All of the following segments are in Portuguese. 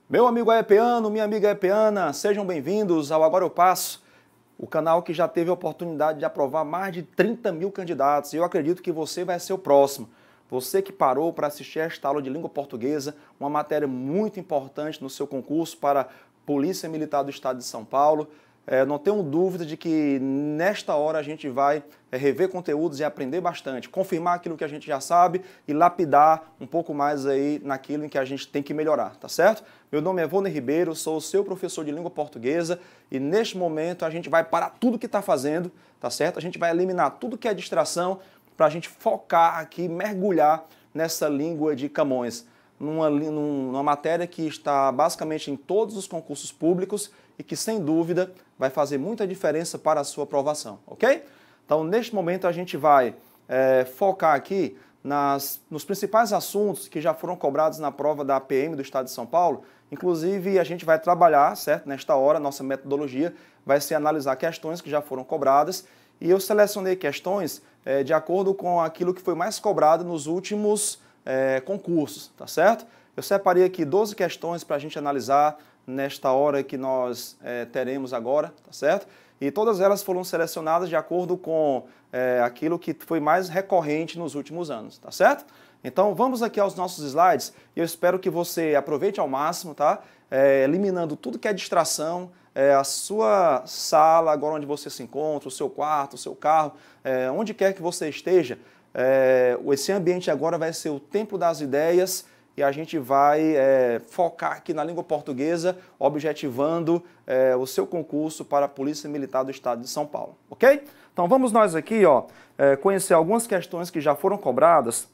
Meu amigo aepeano, minha amiga aepeana, sejam bem-vindos ao Agora Eu Passo, o canal que já teve a oportunidade de aprovar mais de 30 mil candidatos e eu acredito que você vai ser o próximo. Você que parou para assistir esta aula de língua portuguesa, uma matéria muito importante no seu concurso para Polícia Militar do Estado de São Paulo, não tenho dúvida de que nesta hora a gente vai rever conteúdos e aprender bastante, confirmar aquilo que a gente já sabe e lapidar um pouco mais aí naquilo em que a gente tem que melhorar, tá certo? Meu nome é Vôner Ribeiro, sou o seu professor de língua portuguesa e neste momento a gente vai parar tudo que está fazendo, tá certo? A gente vai eliminar tudo que é distração para a gente focar aqui, mergulhar nessa língua de Camões, numa matéria que está basicamente em todos os concursos públicos e que, sem dúvida, vai fazer muita diferença para a sua aprovação, ok? Então, neste momento, a gente vai focar aqui nos principais assuntos que já foram cobrados na prova da PM do Estado de São Paulo. Inclusive, a gente vai trabalhar, certo? Nesta hora, nossa metodologia vai ser analisar questões que já foram cobradas e eu selecionei questões de acordo com aquilo que foi mais cobrado nos últimos concursos, tá certo? Eu separei aqui 12 questões para a gente analisar nesta hora que nós teremos agora, tá certo? E todas elas foram selecionadas de acordo com aquilo que foi mais recorrente nos últimos anos, tá certo? Então vamos aqui aos nossos slides e eu espero que você aproveite ao máximo, tá? Eliminando tudo que é distração, a sua sala, agora onde você se encontra, o seu quarto, o seu carro, onde quer que você esteja, esse ambiente agora vai ser o templo das ideias e a gente vai focar aqui na língua portuguesa, objetivando o seu concurso para a Polícia Militar do Estado de São Paulo, ok? Então vamos nós aqui, conhecer algumas questões que já foram cobradas,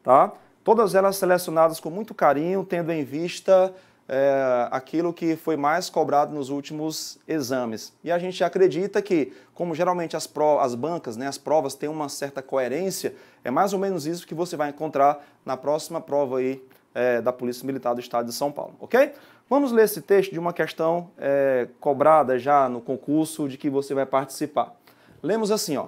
tá? Todas elas selecionadas com muito carinho, tendo em vista aquilo que foi mais cobrado nos últimos exames. E a gente acredita que, como geralmente as bancas, as provas têm uma certa coerência, é mais ou menos isso que você vai encontrar na próxima prova aí da Polícia Militar do Estado de São Paulo, ok? Vamos ler esse texto de uma questão cobrada já no concurso de que você vai participar. Lemos assim,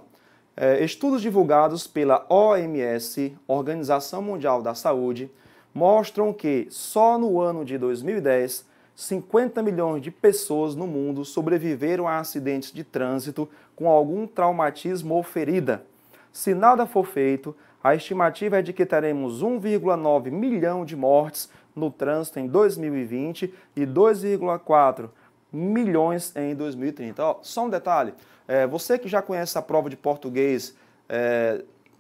estudos divulgados pela OMS, Organização Mundial da Saúde, mostram que só no ano de 2010, 50 milhões de pessoas no mundo sobreviveram a acidentes de trânsito com algum traumatismo ou ferida. Se nada for feito, a estimativa é de que teremos 1,9 milhão de mortes no trânsito em 2020 e 2,4 milhões em 2030. Só um detalhe, você que já conhece a prova de português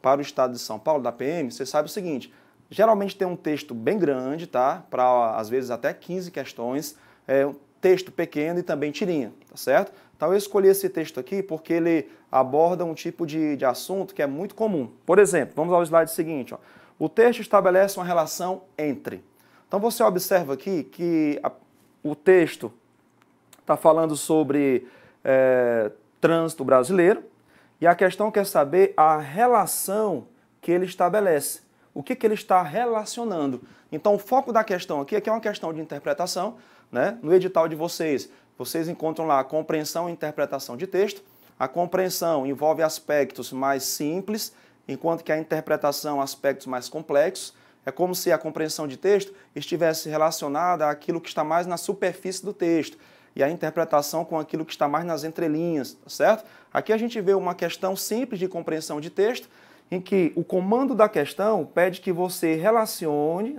para o Estado de São Paulo, da PM, você sabe o seguinte: geralmente tem um texto bem grande, tá? Para, às vezes, até 15 questões, um texto pequeno e também tirinha, tá certo? Então eu escolhi esse texto aqui porque ele aborda um tipo de assunto que é muito comum. Por exemplo, vamos ao slide seguinte, o texto estabelece uma relação entre. Então você observa aqui que o texto está falando sobre trânsito brasileiro e a questão quer saber a relação que ele estabelece. O que ele está relacionando. Então, o foco da questão aqui é uma questão de interpretação, né? No edital de vocês encontram lá a compreensão e interpretação de texto. A compreensão envolve aspectos mais simples, enquanto que a interpretação, aspectos mais complexos. É como se a compreensão de texto estivesse relacionada àquilo que está mais na superfície do texto e a interpretação com aquilo que está mais nas entrelinhas, tá certo? Aqui a gente vê uma questão simples de compreensão de texto, em que o comando da questão pede que você relacione,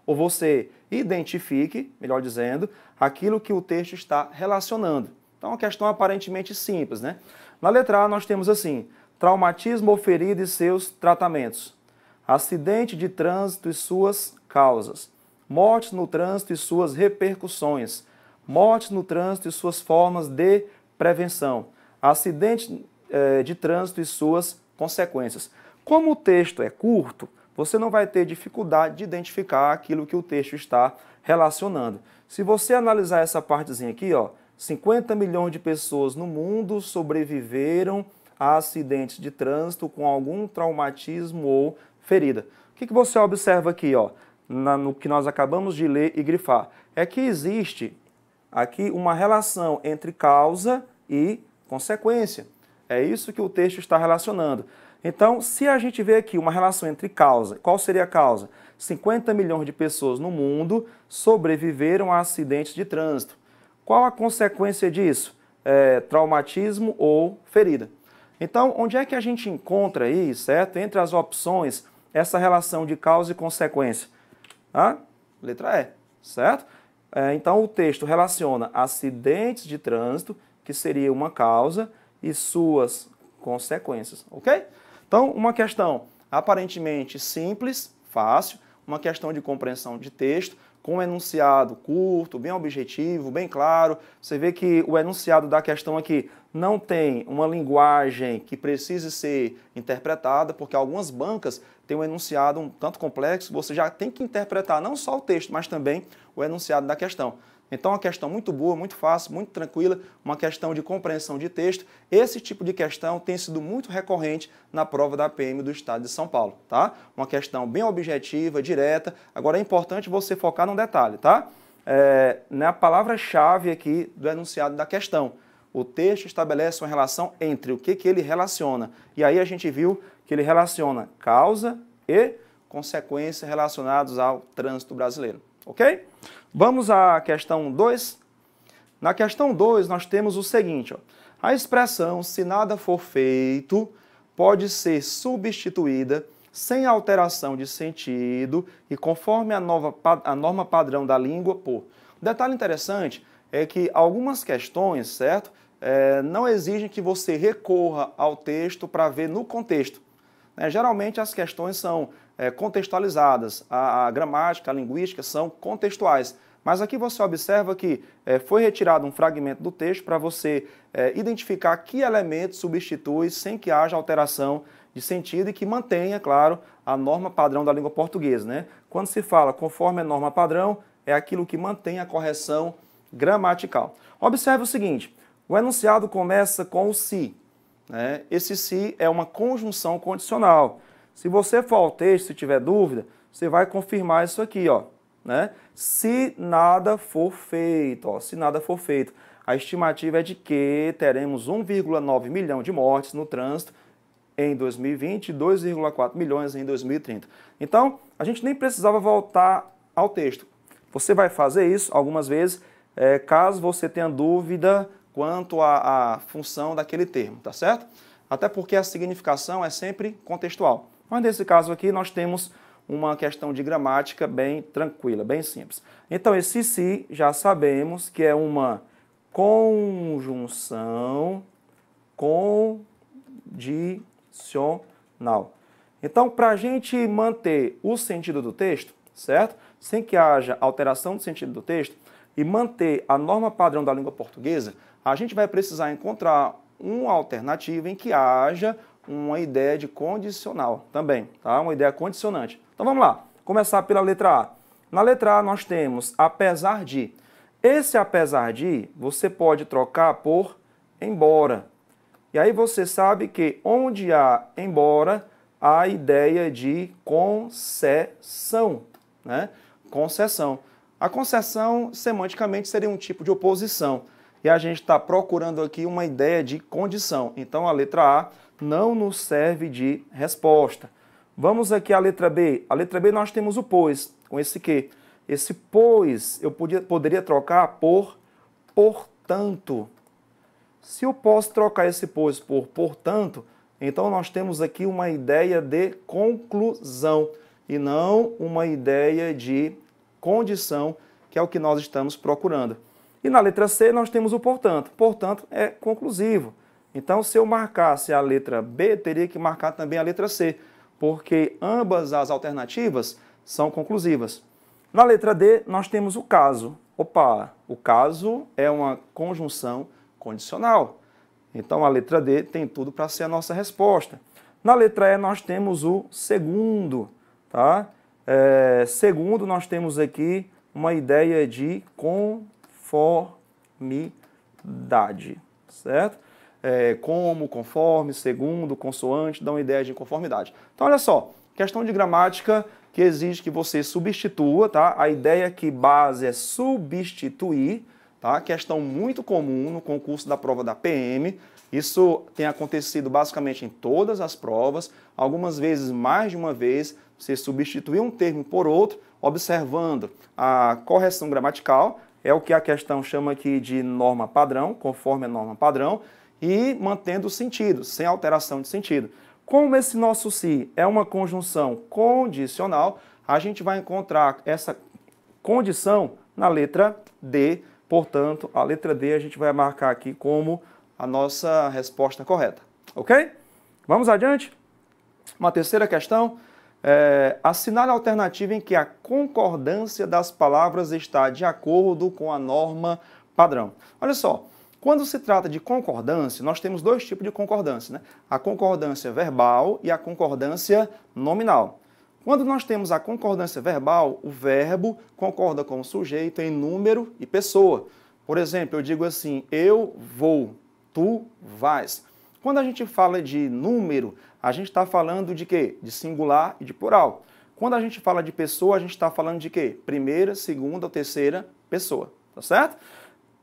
ou você identifique, melhor dizendo, aquilo que o texto está relacionando. Então, é uma questão aparentemente simples, Na letra A nós temos assim, traumatismo ou ferida e seus tratamentos, acidente de trânsito e suas causas, mortes no trânsito e suas repercussões, mortes no trânsito e suas formas de prevenção, acidente de trânsito e suas consequências. Como o texto é curto, você não vai ter dificuldade de identificar aquilo que o texto está relacionando. Se você analisar essa partezinha aqui, 50 milhões de pessoas no mundo sobreviveram a acidentes de trânsito com algum traumatismo ou ferida. O que você observa aqui, no que nós acabamos de ler e grifar? É que existe aqui uma relação entre causa e consequência. É isso que o texto está relacionando. Então, se a gente vê aqui uma relação entre causa, qual seria a causa? 50 milhões de pessoas no mundo sobreviveram a acidentes de trânsito. Qual a consequência disso? Traumatismo ou ferida. Então, onde é que a gente encontra aí, certo? Entre as opções, essa relação de causa e consequência? Letra E, certo? Então, o texto relaciona acidentes de trânsito, que seria uma causa, e suas consequências, ok? Então, uma questão aparentemente simples, fácil, uma questão de compreensão de texto, com um enunciado curto, bem objetivo, bem claro. Você vê que o enunciado da questão aqui não tem uma linguagem que precise ser interpretada, porque algumas bancas têm um enunciado um tanto complexo, você já tem que interpretar não só o texto, mas também o enunciado da questão. Então, uma questão muito boa, muito fácil, muito tranquila, uma questão de compreensão de texto. Esse tipo de questão tem sido muito recorrente na prova da PM do Estado de São Paulo, tá? Uma questão bem objetiva, direta. Agora, é importante você focar num detalhe, tá? Na palavra-chave aqui do enunciado da questão. O texto estabelece uma relação entre o que ele relaciona. E aí a gente viu que ele relaciona causa e consequência relacionados ao trânsito brasileiro, ok? Vamos à questão 2. Na questão 2, nós temos o seguinte, ó. A expressão "se nada for feito" pode ser substituída sem alteração de sentido e conforme a norma padrão da língua por. Um detalhe interessante é que algumas questões, certo? Não exigem que você recorra ao texto para ver no contexto. Geralmente as questões são contextualizadas, a gramática, a linguística são contextuais. Mas aqui você observa que foi retirado um fragmento do texto para você identificar que elemento substitui sem que haja alteração de sentido e que mantenha, claro, a norma padrão da língua portuguesa, né? Quando se fala conforme a norma padrão, é aquilo que mantém a correção gramatical. Observe o seguinte, o enunciado começa com o se. Esse se é uma conjunção condicional. Se você for ao texto, se tiver dúvida, você vai confirmar isso aqui, ó, se nada for feito, ó, se nada for feito. A estimativa é de que teremos 1,9 milhão de mortes no trânsito em 2020 e 2,4 milhões em 2030. Então, a gente nem precisava voltar ao texto. Você vai fazer isso algumas vezes, caso você tenha dúvida quanto à função daquele termo, tá certo? Até porque a significação é sempre contextual. Mas nesse caso aqui nós temos uma questão de gramática bem tranquila, bem simples. Então esse se já sabemos que é uma conjunção condicional. Então para a gente manter o sentido do texto, certo? Sem que haja alteração do sentido do texto e manter a norma padrão da língua portuguesa, a gente vai precisar encontrar uma alternativa em que haja uma ideia de condicional também, tá? Uma ideia condicionante. Então vamos lá, começar pela letra A. Na letra A nós temos apesar de. Esse apesar de você pode trocar por embora. E aí você sabe que onde há embora, há a ideia de concessão, Concessão. A concessão, semanticamente, seria um tipo de oposição. E a gente está procurando aqui uma ideia de condição. Então, a letra A não nos serve de resposta. Vamos aqui à letra B. A letra B nós temos o pois, com esse que. Esse pois eu poderia trocar por portanto. Se eu posso trocar esse pois por portanto, então nós temos aqui uma ideia de conclusão e não uma ideia de condição, que é o que nós estamos procurando. E na letra C nós temos o portanto. Portanto, é conclusivo. Então, se eu marcasse a letra B, teria que marcar também a letra C, porque ambas as alternativas são conclusivas. Na letra D, nós temos o caso. Opa, o caso é uma conjunção condicional. Então, a letra D tem tudo para ser a nossa resposta. Na letra E, nós temos o segundo. Tá? Segundo, nós temos aqui uma ideia de conformidade, certo? Como, conforme, segundo, consoante, dão uma ideia de conformidade. Então, olha só, questão de gramática que exige que você substitua, tá? A ideia aqui base é substituir, tá? Questão muito comum no concurso da prova da PM. Isso tem acontecido basicamente em todas as provas, algumas vezes mais de uma vez. Você substituir um termo por outro, observando a correção gramatical, é o que a questão chama aqui de norma padrão, conforme a norma padrão, e mantendo o sentido, sem alteração de sentido. Como esse nosso se é uma conjunção condicional, a gente vai encontrar essa condição na letra D. Portanto, a letra D a gente vai marcar aqui como a nossa resposta correta. Ok? Vamos adiante? Uma terceira questão. Assinale a alternativa em que a concordância das palavras está de acordo com a norma padrão. Olha só, quando se trata de concordância, nós temos dois tipos de concordância, né? A concordância verbal e a concordância nominal. Quando nós temos a concordância verbal, o verbo concorda com o sujeito em número e pessoa. Por exemplo, eu digo assim, eu vou, tu vais. Quando a gente fala de número, a gente está falando de quê? De singular e de plural. Quando a gente fala de pessoa, a gente está falando de quê? Primeira, segunda ou terceira pessoa, tá certo?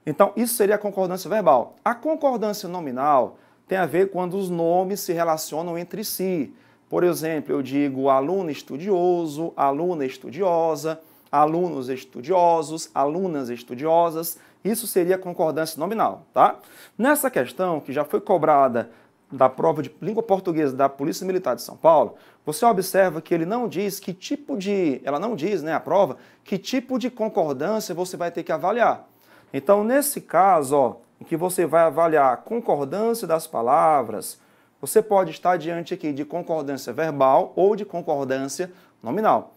Então, isso seria a concordância verbal. A concordância nominal tem a ver quando os nomes se relacionam entre si. Por exemplo, eu digo aluno estudioso, aluna estudiosa, alunos estudiosos, alunas estudiosas. Isso seria concordância nominal, tá? Nessa questão, que já foi cobrada da prova de língua portuguesa da Polícia Militar de São Paulo, você observa que ele não diz que tipo de, ela não diz, né, a prova, que tipo de concordância você vai ter que avaliar. Então, nesse caso, ó, em que você vai avaliar a concordância das palavras, você pode estar diante aqui de concordância verbal ou de concordância nominal.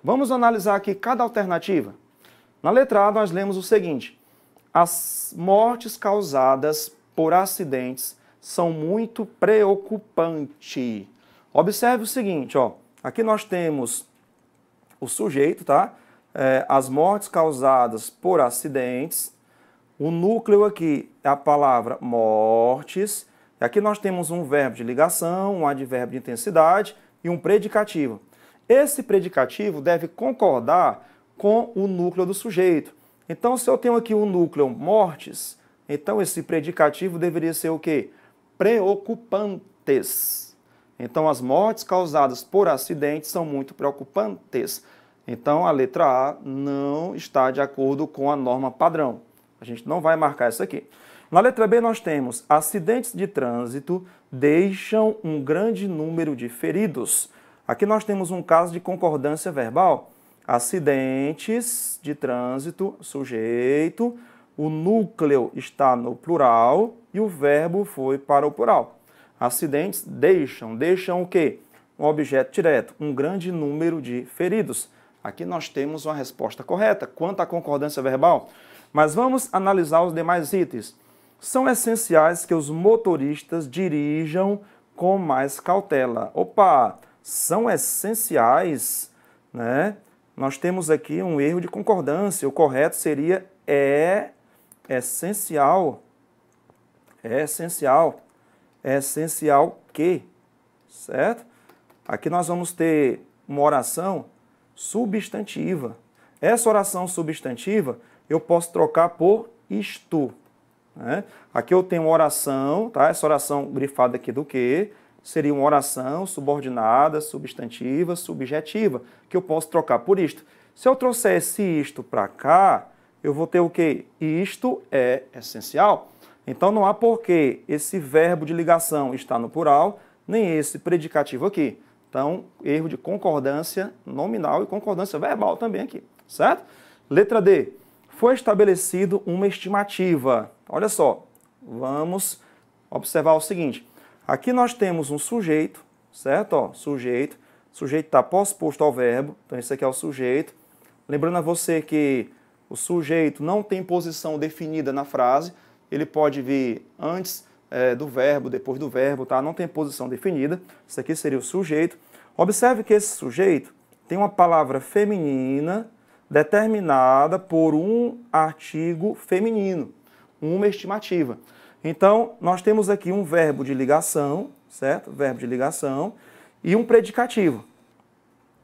Vamos analisar aqui cada alternativa. Na letra A, nós lemos o seguinte: as mortes causadas por acidentes são muito preocupantes. Observe o seguinte, ó, aqui nós temos o sujeito, tá? As mortes causadas por acidentes. O núcleo aqui é a palavra mortes. Aqui nós temos um verbo de ligação, um advérbio de intensidade e um predicativo. Esse predicativo deve concordar com o núcleo do sujeito. Então, se eu tenho aqui o núcleo mortes, então esse predicativo deveria ser o quê? Preocupantes. Então, as mortes causadas por acidentes são muito preocupantes. Então, a letra A não está de acordo com a norma padrão. A gente não vai marcar isso aqui. Na letra B, nós temos acidentes de trânsito deixam um grande número de feridos. Aqui nós temos um caso de concordância verbal. Acidentes de trânsito, sujeito, o núcleo está no plural e o verbo foi para o plural. Acidentes deixam o quê? Um objeto direto, um grande número de feridos. Aqui nós temos uma resposta correta quanto à concordância verbal. Mas vamos analisar os demais itens. São essenciais que os motoristas dirijam com mais cautela. Opa, são essenciais, né? Nós temos aqui um erro de concordância. O correto seria essencial. É essencial. É essencial que, certo? Aqui nós vamos ter uma oração substantiva. Essa oração substantiva eu posso trocar por isto. Né? Aqui eu tenho uma oração, tá? Essa oração grifada aqui do que seria uma oração subordinada, substantiva, subjetiva, que eu posso trocar por isto. Se eu trouxer esse isto para cá, eu vou ter o quê? Isto é essencial. Então não há porquê esse verbo de ligação estar no plural, nem esse predicativo aqui. Então, erro de concordância nominal e concordância verbal também aqui, certo? Letra D. Foi estabelecido uma estimativa. Olha só, vamos observar o seguinte. Aqui nós temos um sujeito, certo? Ó, sujeito. O sujeito está posposto ao verbo, então esse aqui é o sujeito. Lembrando a você que o sujeito não tem posição definida na frase, ele pode vir antes do verbo, depois do verbo, tá? Não tem posição definida. Isso aqui seria o sujeito. Observe que esse sujeito tem uma palavra feminina determinada por um artigo feminino, uma estimativa. Então, nós temos aqui um verbo de ligação, certo? Verbo de ligação e um predicativo.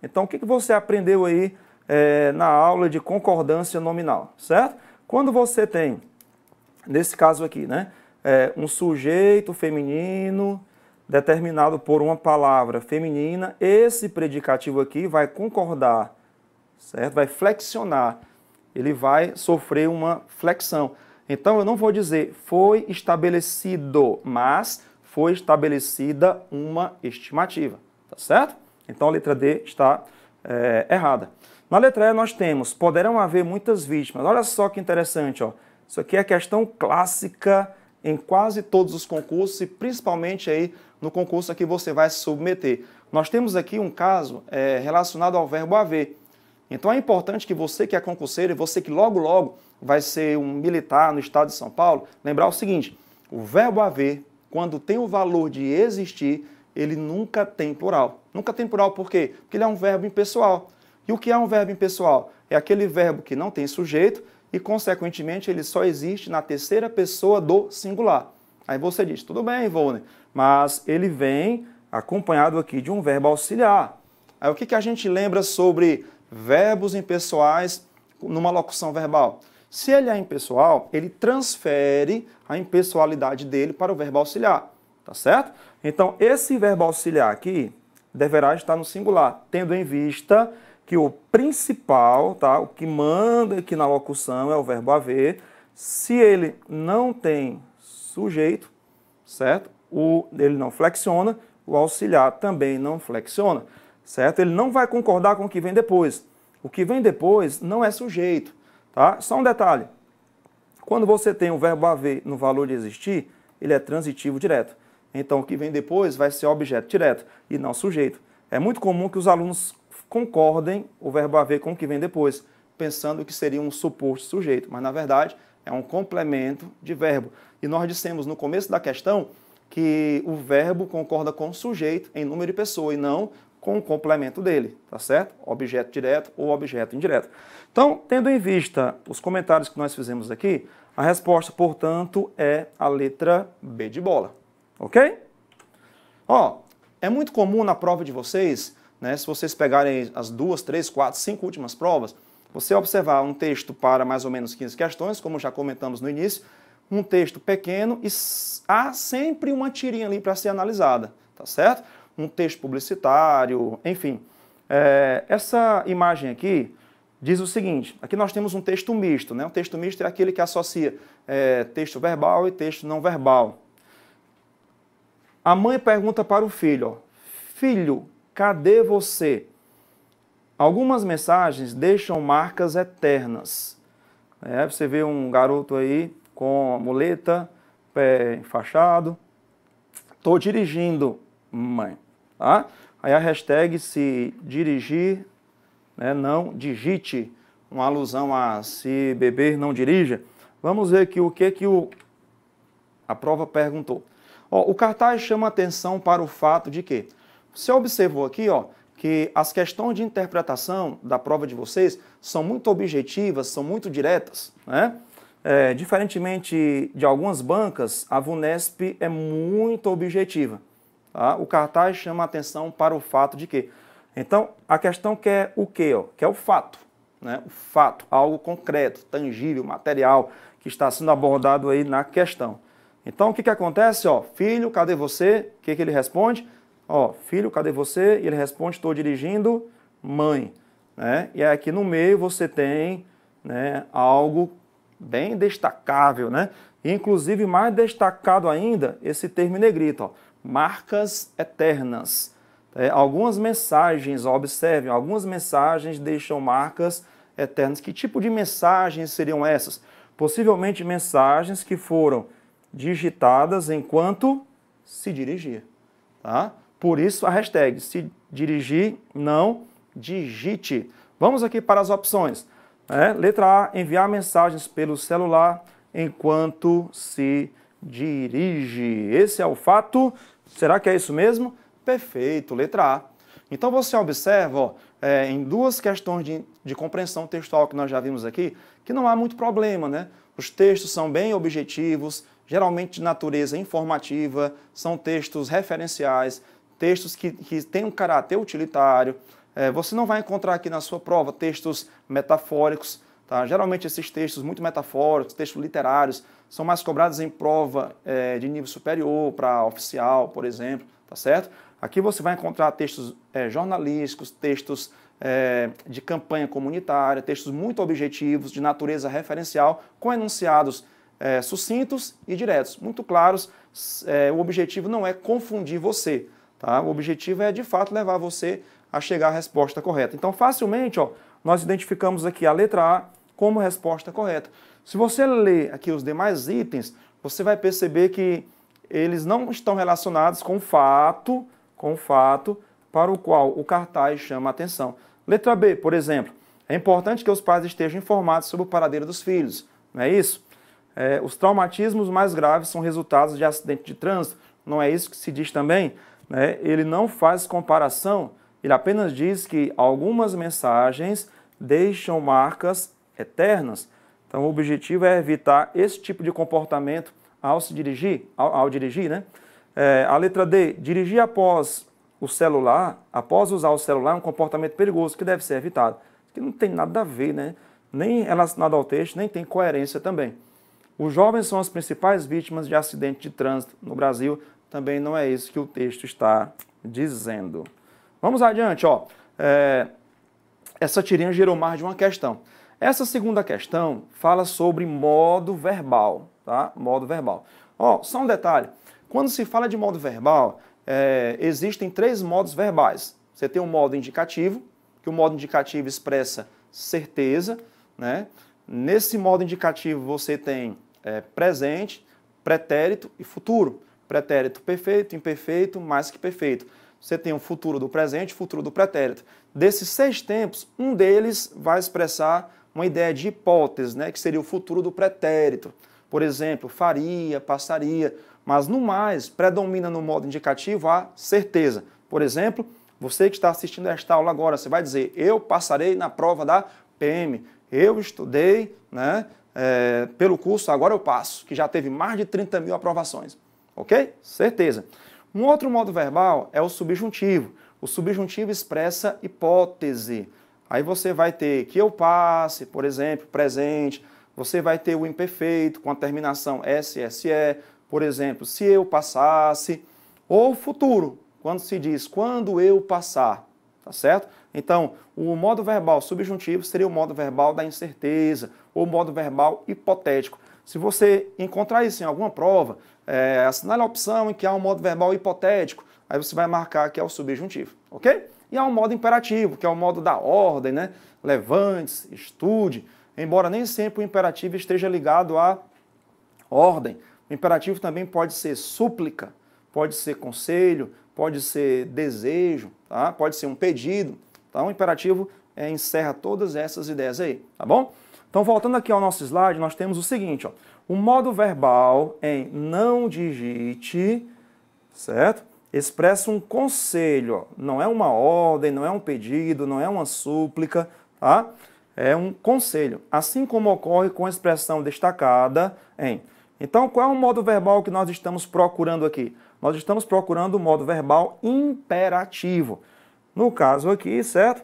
Então, o que você aprendeu aí na aula de concordância nominal, certo? Quando você tem, nesse caso aqui, né, um sujeito feminino determinado por uma palavra feminina, esse predicativo aqui vai concordar, certo? Vai flexionar, ele vai sofrer uma flexão. Então, eu não vou dizer foi estabelecido, mas foi estabelecida uma estimativa, tá certo? Então, a letra D está errada. Na letra E, nós temos, poderão haver muitas vítimas. Olha só que interessante, ó. Isso aqui é questão clássica em quase todos os concursos e principalmente aí no concurso a que você vai se submeter. Nós temos aqui um caso relacionado ao verbo haver. Então é importante que você que é concurseiro e você que logo vai ser um militar no estado de São Paulo, lembrar o seguinte, o verbo haver, quando tem o valor de existir, ele nunca tem plural. Nunca tem plural por quê? Porque ele é um verbo impessoal. E o que é um verbo impessoal? É aquele verbo que não tem sujeito e, consequentemente, ele só existe na terceira pessoa do singular. Aí você diz, tudo bem, Volney, mas ele vem acompanhado aqui de um verbo auxiliar. Aí o que a gente lembra sobre verbos impessoais numa locução verbal? Se ele é impessoal, ele transfere a impessoalidade dele para o verbo auxiliar, tá certo? Então, esse verbo auxiliar aqui deverá estar no singular, tendo em vista que o principal, tá, o que manda aqui na locução é o verbo haver. Se ele não tem sujeito, certo? Ele não flexiona, o auxiliar também não flexiona, certo? Ele não vai concordar com o que vem depois. O que vem depois não é sujeito, tá? Só um detalhe. Quando você tem o verbo haver no valor de existir, ele é transitivo direto. Então, o que vem depois vai ser objeto direto e não sujeito. É muito comum que os alunos concordem o verbo haver com o que vem depois, pensando que seria um suposto sujeito, mas na verdade é um complemento de verbo. E nós dissemos no começo da questão que o verbo concorda com o sujeito em número e pessoa e não com o complemento dele, tá certo? Objeto direto ou objeto indireto. Então, tendo em vista os comentários que nós fizemos aqui, a resposta, portanto, é a letra B de bola, ok? Ó, é muito comum na prova de vocês, né, se vocês pegarem as 2, 3, 4, 5 últimas provas, você observar um texto para mais ou menos 15 questões, como já comentamos no início, um texto pequeno e há sempre uma tirinha ali para ser analisada, tá certo? Um texto publicitário, enfim. Essa imagem aqui diz o seguinte, aqui nós temos um texto misto, né? Um texto misto é aquele que associa texto verbal e texto não verbal. A mãe pergunta para o filho, ó, filho, cadê você? Algumas mensagens deixam marcas eternas. Você vê um garoto aí com a muleta, pé enfaixado. Estou dirigindo, mãe. Tá? Aí a hashtag se dirigir, né, não digite, uma alusão a se beber, não dirija. Vamos ver aqui o que a prova perguntou. Ó, o cartaz chama atenção para o fato de que você observou aqui, ó, que as questões de interpretação da prova de vocês são muito objetivas, são muito diretas, né? Diferentemente de algumas bancas, a VUNESP é muito objetiva. Tá? O cartaz chama atenção para o fato de que. Então, a questão quer o quê? Ó? Quer o fato, né? O fato, algo concreto, tangível, material, que está sendo abordado aí na questão. Então, o que acontece? Ó, filho, cadê você? O que ele responde? Ó, filho, cadê você? E ele responde, estou dirigindo, mãe. Né? E aqui no meio você tem, né, algo bem destacável, né? Inclusive, mais destacado ainda, esse termo em negrito, ó, marcas eternas. Algumas mensagens, ó, observem, algumas mensagens deixam marcas eternas. Que tipo de mensagens seriam essas? Possivelmente mensagens que foram digitadas enquanto se dirigia. Tá? Por isso a hashtag se dirigir, não digite. Vamos aqui para as opções. Letra A, enviar mensagens pelo celular enquanto se dirige. Esse é o fato. Será que é isso mesmo? Perfeito, letra A. Então você observa, ó, em duas questões de compreensão textual que nós já vimos aqui, que não há muito problema, né? Os textos são bem objetivos, geralmente de natureza informativa, são textos referenciais, textos que têm um caráter utilitário. Você não vai encontrar aqui na sua prova textos metafóricos, tá? Geralmente esses textos muito metafóricos, textos literários, são mais cobrados em prova de nível superior, para oficial, por exemplo, tá certo? Aqui você vai encontrar textos jornalísticos, textos de campanha comunitária, textos muito objetivos, de natureza referencial, com enunciados sucintos e diretos, muito claros. O objetivo não é confundir você, tá? O objetivo é, de fato, levar você a chegar à resposta correta. Então, facilmente, nós identificamos aqui a letra A como resposta correta. Se você ler aqui os demais itens, você vai perceber que eles não estão relacionados com o fato para o qual o cartaz chama a atenção. Letra B, por exemplo, é importante que os pais estejam informados sobre o paradeiro dos filhos, não é isso? Os traumatismos mais graves são resultados de acidente de trânsito, não é isso que se diz também? Né? Ele não faz comparação, ele apenas diz que algumas mensagens deixam marcas eternas. Então o objetivo é evitar esse tipo de comportamento ao dirigir, né? A letra D, dirigir após usar o celular é um comportamento perigoso que deve ser evitado. Que não tem nada a ver, né? Nem relacionado ao texto, nem tem coerência também. Os jovens são as principais vítimas de acidente de trânsito no Brasil. Também não é isso que o texto está dizendo. Vamos adiante, essa tirinha gerou mais de uma questão. Essa segunda questão fala sobre modo verbal, tá? Modo verbal. Só um detalhe. Quando se fala de modo verbal, existem 3 modos verbais. Você tem o modo indicativo, que o modo indicativo expressa certeza, né? Nesse modo indicativo você tem presente, pretérito e futuro. Pretérito perfeito, imperfeito, mais que perfeito. Você tem o futuro do presente, futuro do pretérito. Desses 6 tempos, um deles vai expressar uma ideia de hipótese, né, que seria o futuro do pretérito. Por exemplo, faria, passaria, mas no mais, predomina no modo indicativo a certeza. Por exemplo, você que está assistindo esta aula agora, você vai dizer, eu passarei na prova da PM, eu estudei, né, pelo curso Agora Eu Passo, que já teve mais de 30 mil aprovações. Ok? Certeza. Um outro modo verbal é o subjuntivo. O subjuntivo expressa hipótese. Aí você vai ter que eu passe, por exemplo, presente. Você vai ter o imperfeito com a terminação SSE, por exemplo, se eu passasse. Ou futuro, quando se diz quando eu passar. Tá certo? Então, o modo verbal subjuntivo seria o modo verbal da incerteza, ou modo verbal hipotético. Se você encontrar isso em alguma prova, assinale a opção em que há um modo verbal hipotético, aí você vai marcar que é o subjuntivo, ok? E há um modo imperativo, que é o modo da ordem, né? Levante-se, estude, embora nem sempre o imperativo esteja ligado à ordem. O imperativo também pode ser súplica, pode ser conselho, pode ser desejo, tá? Pode ser um pedido. Então, o imperativo encerra todas essas ideias aí, tá bom? Então, voltando aqui ao nosso slide, nós temos o seguinte, o modo verbal em não digite, certo? Expressa um conselho, não é uma ordem, não é um pedido, não é uma súplica, tá? É um conselho, assim como ocorre com a expressão destacada em. Então, qual é o modo verbal que nós estamos procurando aqui? Nós estamos procurando o modo verbal imperativo. No caso aqui, certo?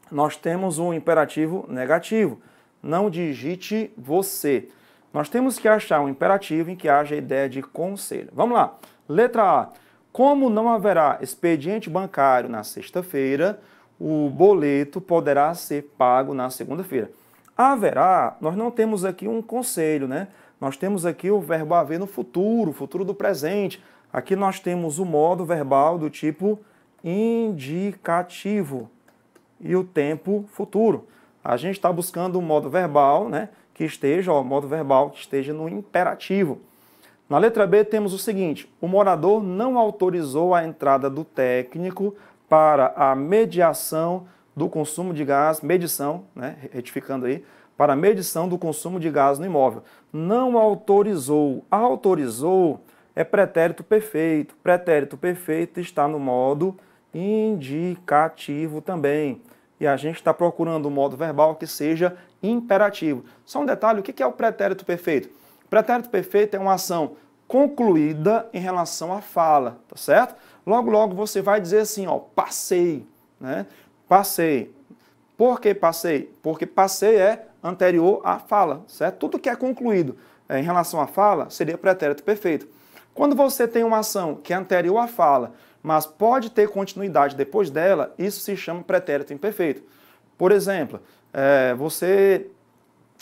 Nós temos um imperativo negativo. Não digite você. Nós temos que achar um imperativo em que haja a ideia de conselho. Vamos lá. Letra A. Como não haverá expediente bancário na sexta-feira, o boleto poderá ser pago na segunda-feira. Haverá, nós não temos aqui um conselho, né? Nós temos aqui o verbo haver no futuro, futuro do presente. Aqui nós temos o modo verbal do tipo indicativo e o tempo futuro. A gente está buscando um modo verbal, né, que esteja, modo verbal que esteja no imperativo. Na letra B temos o seguinte, o morador não autorizou a entrada do técnico para a mediação do consumo de gás, medição, né, retificando aí, para a medição do consumo de gás no imóvel. Não autorizou. Autorizou é pretérito perfeito. Pretérito perfeito está no modo indicativo também. E a gente está procurando um modo verbal que seja imperativo. Só um detalhe, o que é o pretérito perfeito? O pretérito perfeito é uma ação concluída em relação à fala, tá certo? Logo, logo você vai dizer assim, passei, né? Passei. Por que passei? Porque passei é anterior à fala, certo? Tudo que é concluído em relação à fala seria pretérito perfeito. Quando você tem uma ação que é anterior à fala, mas pode ter continuidade depois dela, isso se chama pretérito imperfeito. Por exemplo, você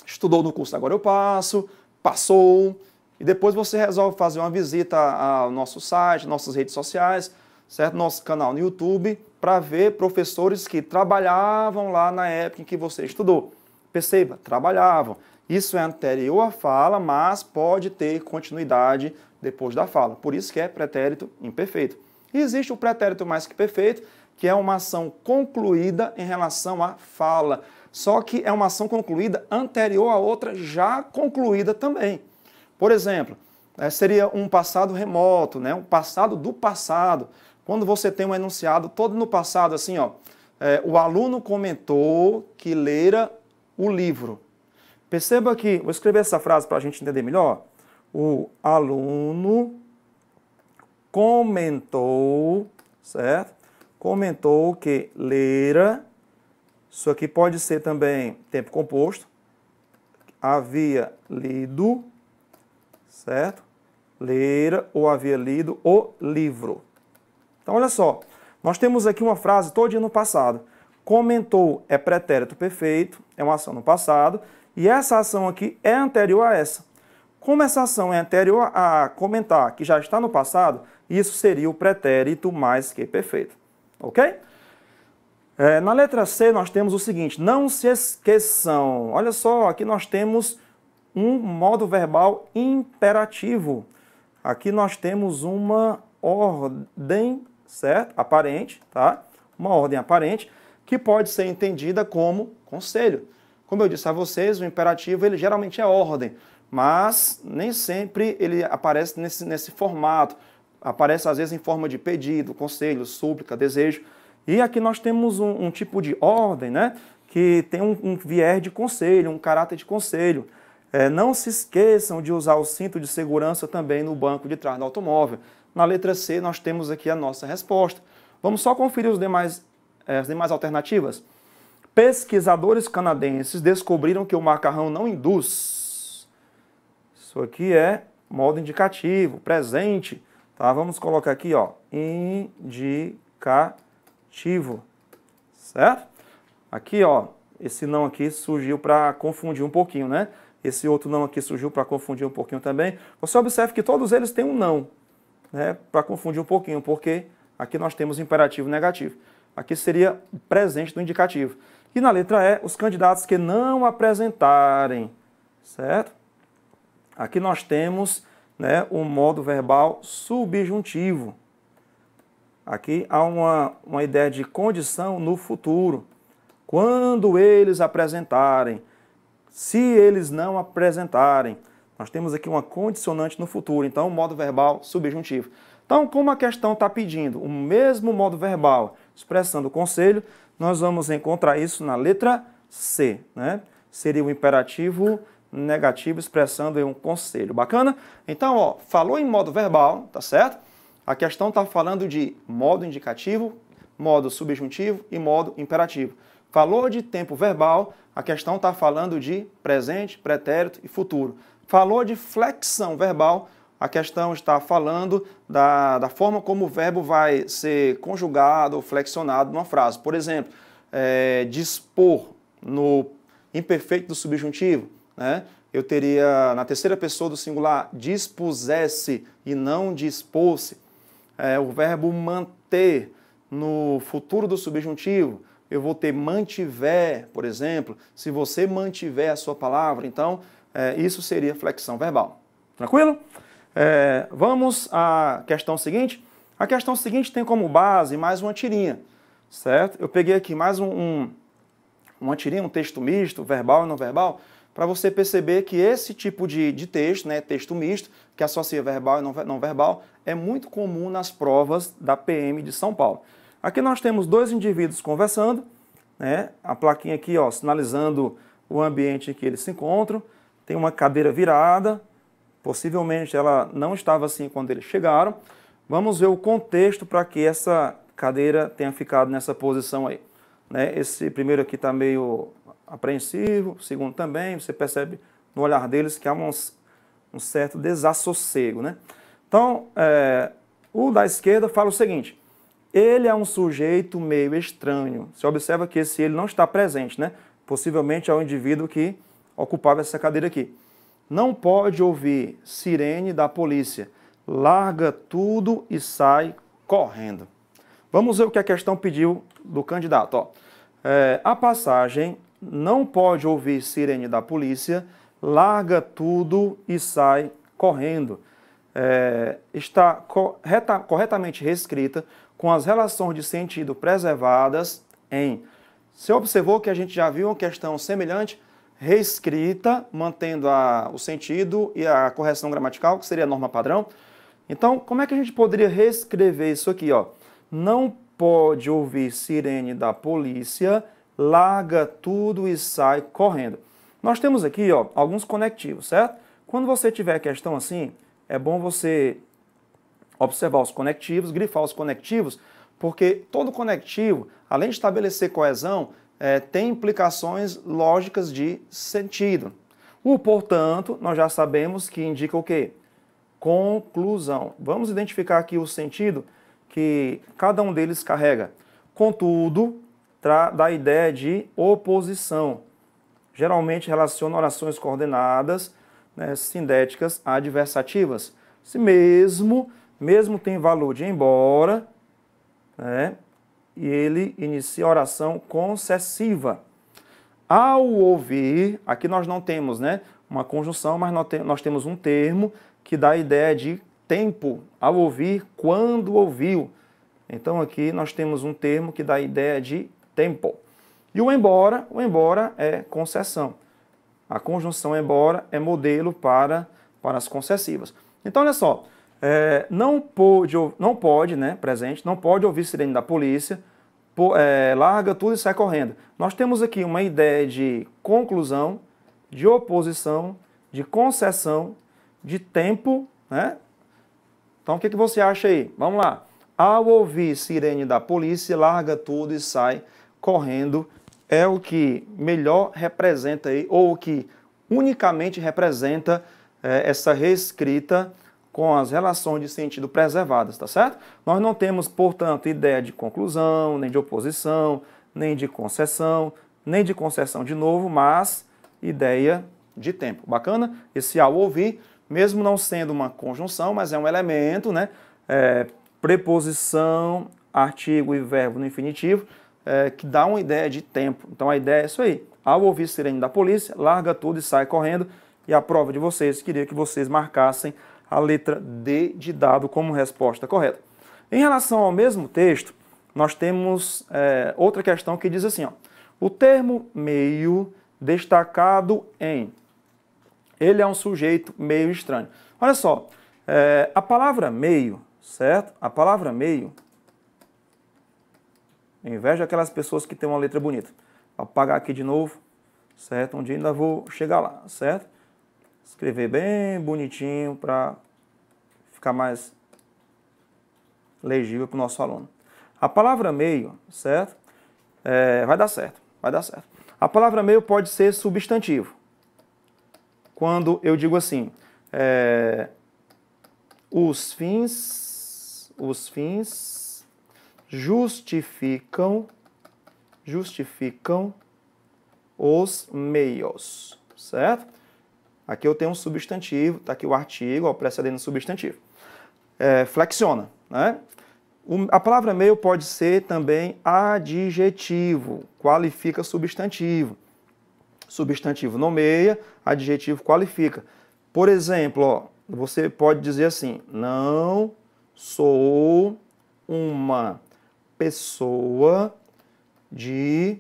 estudou no curso Agora Eu Passo, passou, e depois você resolve fazer uma visita ao nosso site, nossas redes sociais, certo? Nosso canal no YouTube, para ver professores que trabalhavam lá na época em que você estudou. Perceba, trabalhavam. Isso é anterior à fala, mas pode ter continuidade depois da fala. Por isso que é pretérito imperfeito. E existe o pretérito mais que perfeito, que é uma ação concluída em relação à fala. Só que é uma ação concluída anterior a outra já concluída também. Por exemplo, seria um passado remoto, né? Um passado do passado. Quando você tem um enunciado todo no passado, assim, ó, o aluno comentou que lera o livro. Perceba que, vou escrever essa frase para a gente entender melhor. O aluno comentou, certo? Comentou que lera, isso aqui pode ser também tempo composto, havia lido, certo? Lera ou havia lido o livro. Então, olha só, nós temos aqui uma frase todinha no passado. Comentou é pretérito perfeito, é uma ação no passado, e essa ação aqui é anterior a essa. Como essa ação é anterior a comentar, que já está no passado, isso seria o pretérito mais que perfeito. Ok? Na letra C nós temos o seguinte, não se esqueçam. Olha só, aqui nós temos um modo verbal imperativo. Aqui nós temos uma ordem, certo? Aparente, tá? Uma ordem aparente que pode ser entendida como conselho. Como eu disse a vocês, o imperativo ele geralmente é ordem, mas nem sempre ele aparece nesse formato. Aparece às vezes em forma de pedido, conselho, súplica, desejo. E aqui nós temos um tipo de ordem, né? Que tem um viés de conselho, um caráter de conselho. Não se esqueçam de usar o cinto de segurança também no banco de trás do automóvel. Na letra C nós temos aqui a nossa resposta. Vamos só conferir as demais alternativas. Pesquisadores canadenses descobriram que o macarrão não induz. Isso aqui é modo indicativo, presente. Tá? Vamos colocar aqui, ó, indicativo. Certo? Aqui, ó, esse não aqui surgiu para confundir um pouquinho, né? Esse outro não aqui surgiu para confundir um pouquinho também. Você observe que todos eles têm um não, né? Para confundir um pouquinho, porque aqui nós temos imperativo negativo. Aqui seria presente do indicativo. E na letra E, os candidatos que não apresentarem, certo? Aqui nós temos, né, o modo verbal subjuntivo. Aqui há uma ideia de condição no futuro. Quando eles apresentarem, se eles não apresentarem, nós temos aqui uma condicionante no futuro, então o modo verbal subjuntivo. Então, como a questão está pedindo o mesmo modo verbal expressando o conselho, nós vamos encontrar isso na letra C, né? Seria o imperativo negativo expressando um conselho. Bacana? Então, ó, falou em modo verbal, tá certo? A questão está falando de modo indicativo, modo subjuntivo e modo imperativo. Falou de tempo verbal, a questão está falando de presente, pretérito e futuro. Falou de flexão verbal, a questão está falando da forma como o verbo vai ser conjugado ou flexionado numa frase. Por exemplo, dispor no imperfeito do subjuntivo, né? Eu teria na terceira pessoa do singular dispusesse e não dispôs-se. O verbo manter no futuro do subjuntivo, eu vou ter mantiver, por exemplo, se você mantiver a sua palavra, então isso seria flexão verbal. Tranquilo? Vamos à questão seguinte. A questão seguinte tem como base mais uma tirinha, certo? Eu peguei aqui mais uma tirinha, um texto misto, verbal e não verbal, para você perceber que esse tipo de texto, né, texto misto, que associa verbal e não verbal, é muito comum nas provas da PM de São Paulo. Aqui nós temos dois indivíduos conversando, né? A plaquinha aqui, ó, sinalizando o ambiente em que eles se encontram. Tem uma cadeira virada, possivelmente ela não estava assim quando eles chegaram. Vamos ver o contexto para que essa cadeira tenha ficado nessa posição aí, né? Esse primeiro aqui está meio apreensivo, o segundo também, você percebe no olhar deles que há um certo desassossego, né? Então, o da esquerda fala o seguinte: ele é um sujeito meio estranho. Você observa que esse ele não está presente, né? Possivelmente é o indivíduo que ocupava essa cadeira aqui. Não pode ouvir sirene da polícia. Larga tudo e sai correndo. Vamos ver o que a questão pediu do candidato. Ó. A passagem: não pode ouvir sirene da polícia, larga tudo e sai correndo. Está corretamente reescrita com as relações de sentido preservadas em... Você observou que a gente já viu uma questão semelhante, reescrita, mantendo o sentido e a correção gramatical, que seria a norma padrão. Então, como é que a gente poderia reescrever isso aqui? Ó? Não pode ouvir sirene da polícia, larga tudo e sai correndo. Nós temos aqui, ó, alguns conectivos, certo? Quando você tiver questão assim, é bom você observar os conectivos, grifar os conectivos, porque todo conectivo, além de estabelecer coesão, tem implicações lógicas de sentido. O portanto, nós já sabemos que indica o quê? Conclusão. Vamos identificar aqui o sentido que cada um deles carrega. Contudo, dá a ideia de oposição. Geralmente relaciona orações coordenadas, né, sindéticas adversativas. Se mesmo tem valor de embora, né, e ele inicia a oração concessiva. Ao ouvir, aqui nós não temos, né, uma conjunção, mas nós temos um termo que dá a ideia de tempo. Ao ouvir, quando ouviu. Então aqui nós temos um termo que dá a ideia de tempo. E o embora é concessão. A conjunção embora é modelo para as concessivas. Então olha só, não pode, né, presente, não pode ouvir sirene da polícia, larga tudo e sai correndo. Nós temos aqui uma ideia de conclusão, de oposição, de concessão, de tempo, né? Então o que você acha aí? Vamos lá. Ao ouvir sirene da polícia, larga tudo e sai correndo. É o que melhor representa aí, ou o que unicamente representa essa reescrita com as relações de sentido preservadas, tá certo? Nós não temos, portanto, ideia de conclusão, nem de oposição, nem de concessão de novo, mas ideia de tempo. Bacana? Esse ao ouvir, mesmo não sendo uma conjunção, mas é um elemento, né? Preposição, artigo e verbo no infinitivo, que dá uma ideia de tempo. Então a ideia é isso aí. Ao ouvir sirene da polícia, larga tudo e sai correndo. E a prova de vocês, queria que vocês marcassem a letra D de dado como resposta correta. Em relação ao mesmo texto, nós temos outra questão que diz assim, ó, o termo meio destacado em... Ele é um sujeito meio estranho. Olha só, a palavra meio, certo? A palavra meio, inveja aquelas pessoas que têm uma letra bonita. Vou apagar aqui de novo, certo? Um dia ainda vou chegar lá, certo? Escrever bem bonitinho para ficar mais legível para o nosso aluno. A palavra meio, certo? Vai dar certo. A palavra meio pode ser substantivo. Quando eu digo assim, os fins justificam os meios, certo? Aqui eu tenho um substantivo, está aqui o artigo, ó, precedendo o substantivo. Flexiona, né? A palavra meio pode ser também adjetivo, qualifica substantivo. Substantivo nomeia, adjetivo qualifica. Por exemplo, ó, você pode dizer assim, não sou uma pessoa de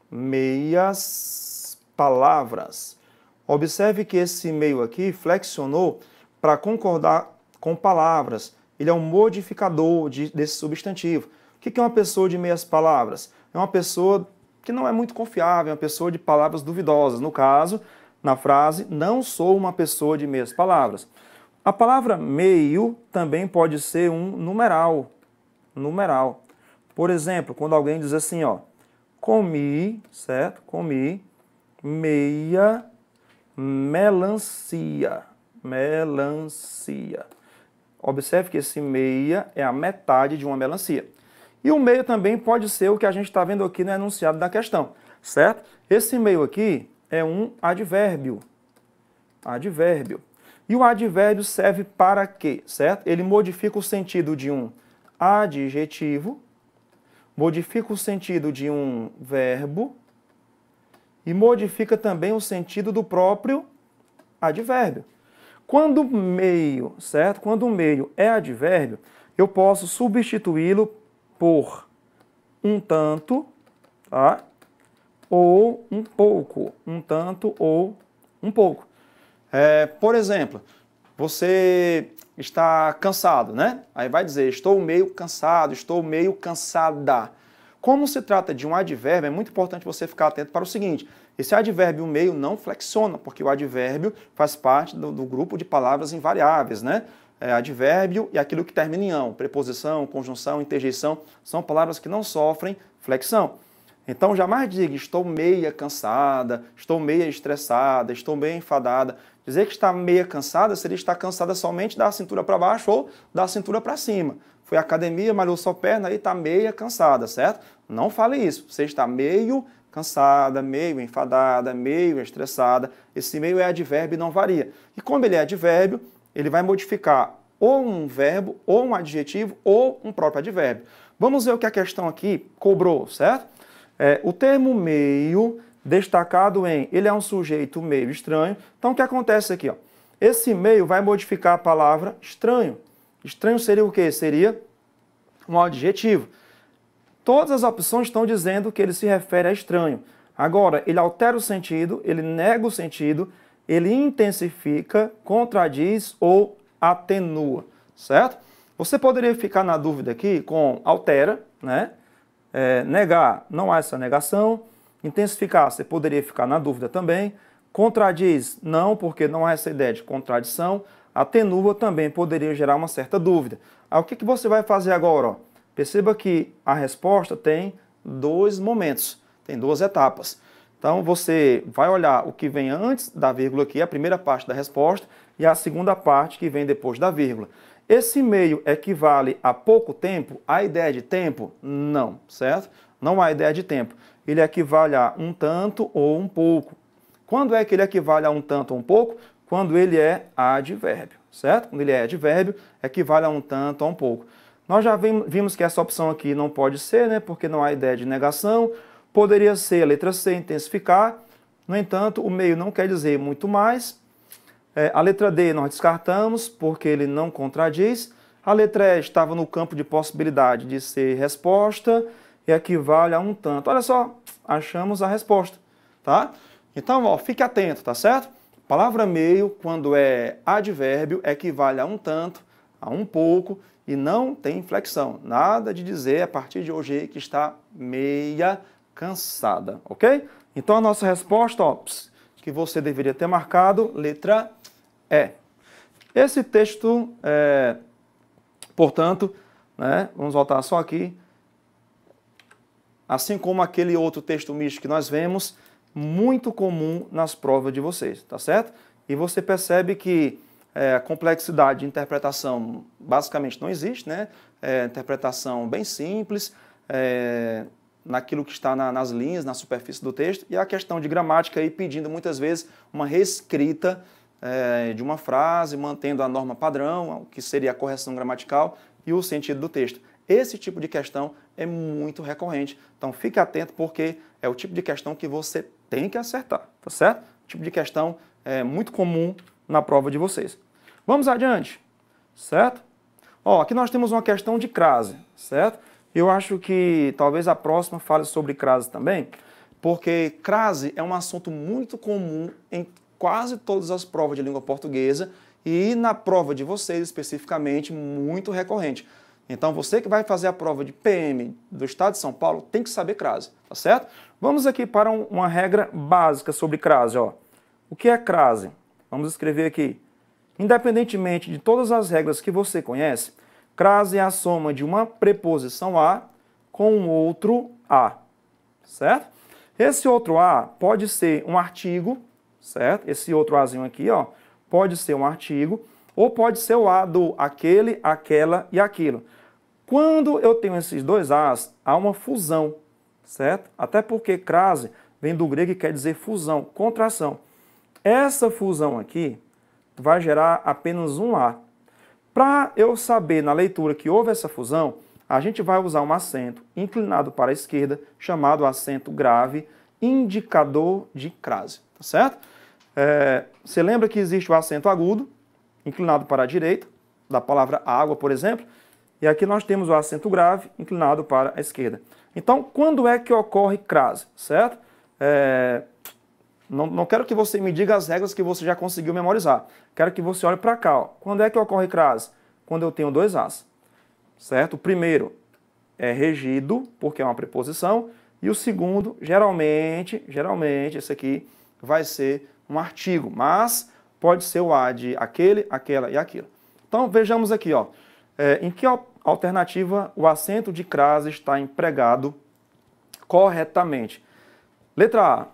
meias palavras. Observe que esse meio aqui flexionou para concordar com palavras. Ele é um modificador desse substantivo. O que é uma pessoa de meias palavras? É uma pessoa que não é muito confiável, é uma pessoa de palavras duvidosas. No caso, na frase, não sou uma pessoa de meias palavras. A palavra meio também pode ser um numeral. Por exemplo, quando alguém diz assim, ó, comi, certo? Comi meia melancia. Observe que esse meia é a metade de uma melancia. E o meio também pode ser o que a gente está vendo aqui no enunciado da questão, certo? Esse meio aqui é um advérbio. Advérbio. E o advérbio serve para quê, certo? Ele modifica o sentido de um adjetivo, modifica o sentido de um verbo e modifica também o sentido do próprio advérbio. Quando o meio, certo? Quando o meio é advérbio, eu posso substituí-lo por um tanto, tá? Ou um pouco. Um tanto ou um pouco. Por exemplo, você está cansado, né? Aí vai dizer, estou meio cansado, estou meio cansada. Como se trata de um advérbio, é muito importante você ficar atento para o seguinte, esse advérbio meio não flexiona, porque o advérbio faz parte do grupo de palavras invariáveis, né? Advérbio e aquilo que termina em ão, preposição, conjunção, interjeição, são palavras que não sofrem flexão. Então, jamais diga, estou meia cansada, estou meia estressada, estou meia enfadada. Dizer que está meia cansada seria estar cansada somente da cintura para baixo ou da cintura para cima. Foi à academia, malhou sua perna e está meia cansada, certo? Não fale isso. Você está meio cansada, meio enfadada, meio estressada. Esse meio é advérbio e não varia. E como ele é advérbio, ele vai modificar ou um verbo, ou um adjetivo, ou um próprio advérbio. Vamos ver o que a questão aqui cobrou, certo? O termo meio, destacado em ele é um sujeito meio estranho. Então, o que acontece aqui? Ó? Esse meio vai modificar a palavra estranho. Estranho seria o quê? Seria um adjetivo. Todas as opções estão dizendo que ele se refere a estranho. Agora, ele altera o sentido, ele nega o sentido, ele intensifica, contradiz ou atenua, certo? Você poderia ficar na dúvida aqui com altera, né? Negar, não há essa negação. Intensificar, você poderia ficar na dúvida também. Contradiz, não, porque não há essa ideia de contradição. Atenua também poderia gerar uma certa dúvida. Aí, o que você vai fazer agora? Ó? Perceba que a resposta tem dois momentos, tem duas etapas. Então, você vai olhar o que vem antes da vírgula aqui, a primeira parte da resposta, e a segunda parte que vem depois da vírgula. Esse meio equivale a pouco tempo? A ideia de tempo? Não, certo? Não há ideia de tempo. Ele equivale a um tanto ou um pouco. Quando é que ele equivale a um tanto ou um pouco? Quando ele é advérbio, certo? Quando ele é advérbio, equivale a um tanto ou um pouco. Nós já vimos que essa opção aqui não pode ser, né? Porque não há ideia de negação. Poderia ser a letra C, intensificar. No entanto, o meio não quer dizer muito mais. A letra D nós descartamos, porque ele não contradiz. A letra E estava no campo de possibilidade de ser resposta e equivale a um tanto. Olha só, achamos a resposta, tá? Então, ó, fique atento, tá certo? Palavra meio, quando é advérbio, equivale a um tanto, a um pouco, e não tem inflexão. Nada de dizer a partir de hoje que está meia cansada, ok? Então, a nossa resposta, ó, que você deveria ter marcado, letra E. Esse texto, portanto, né, vamos voltar só aqui, assim como aquele outro texto misto que nós vemos, muito comum nas provas de vocês, tá certo? E você percebe que a complexidade de interpretação basicamente não existe, né? Interpretação bem simples, naquilo que está nas linhas, na superfície do texto, e a questão de gramática aí pedindo muitas vezes uma reescrita de uma frase, mantendo a norma padrão, que seria a correção gramatical, e o sentido do texto. Esse tipo de questão é muito recorrente, então fique atento porque é o tipo de questão que você tem que acertar, tá certo? Tipo de questão muito comum na prova de vocês. Vamos adiante, certo? Ó, aqui nós temos uma questão de crase, certo? Eu acho que talvez a próxima fale sobre crase também, porque crase é um assunto muito comum em quase todas as provas de língua portuguesa e na prova de vocês especificamente muito recorrente. Então você que vai fazer a prova de PM do Estado de São Paulo tem que saber crase, tá certo? Vamos aqui para uma regra básica sobre crase, ó. O que é crase? Vamos escrever aqui. Independentemente de todas as regras que você conhece, crase é a soma de uma preposição a com outro a, certo? Esse outro a pode ser um artigo, certo? Esse outro azinho aqui, ó, pode ser um artigo, ou pode ser o A do aquele, aquela e aquilo. Quando eu tenho esses dois As, há uma fusão, certo? Até porque crase vem do grego e quer dizer fusão, contração. Essa fusão aqui vai gerar apenas um A. Para eu saber na leitura que houve essa fusão, a gente vai usar um acento inclinado para a esquerda, chamado acento grave, indicador de crase, tá certo? Você lembra que existe o acento agudo, inclinado para a direita, da palavra água, por exemplo, e aqui nós temos o acento grave, inclinado para a esquerda. Então, quando é que ocorre crase, certo? Não quero que você me diga as regras que você já conseguiu memorizar. Quero que você olhe para cá. Ó. Quando é que ocorre crase? Quando eu tenho dois As, certo? O primeiro é regido, porque é uma preposição, e o segundo, geralmente, esse aqui vai ser um artigo, mas pode ser o A de aquele, aquela e aquilo. Então, vejamos aqui, ó, em que alternativa o acento de crase está empregado corretamente. Letra A.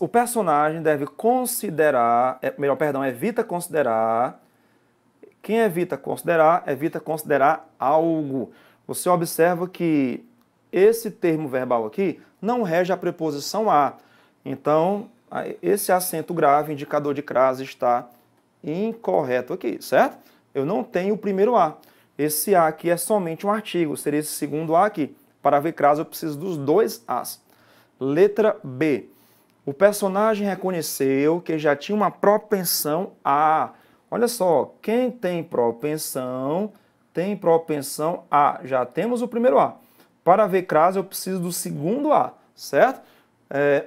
O personagem deve considerar, evita considerar. Quem evita considerar algo. Você observa que esse termo verbal aqui não rege a preposição a. Então, esse acento grave, indicador de crase, está incorreto aqui, certo? Eu não tenho o primeiro A. Esse A aqui é somente um artigo, seria esse segundo A aqui. Para ver crase, eu preciso dos dois As. Letra B. O personagem reconheceu que já tinha uma propensão a. Olha só, quem tem propensão a. Já temos o primeiro A. Para ver crase, eu preciso do segundo A, certo?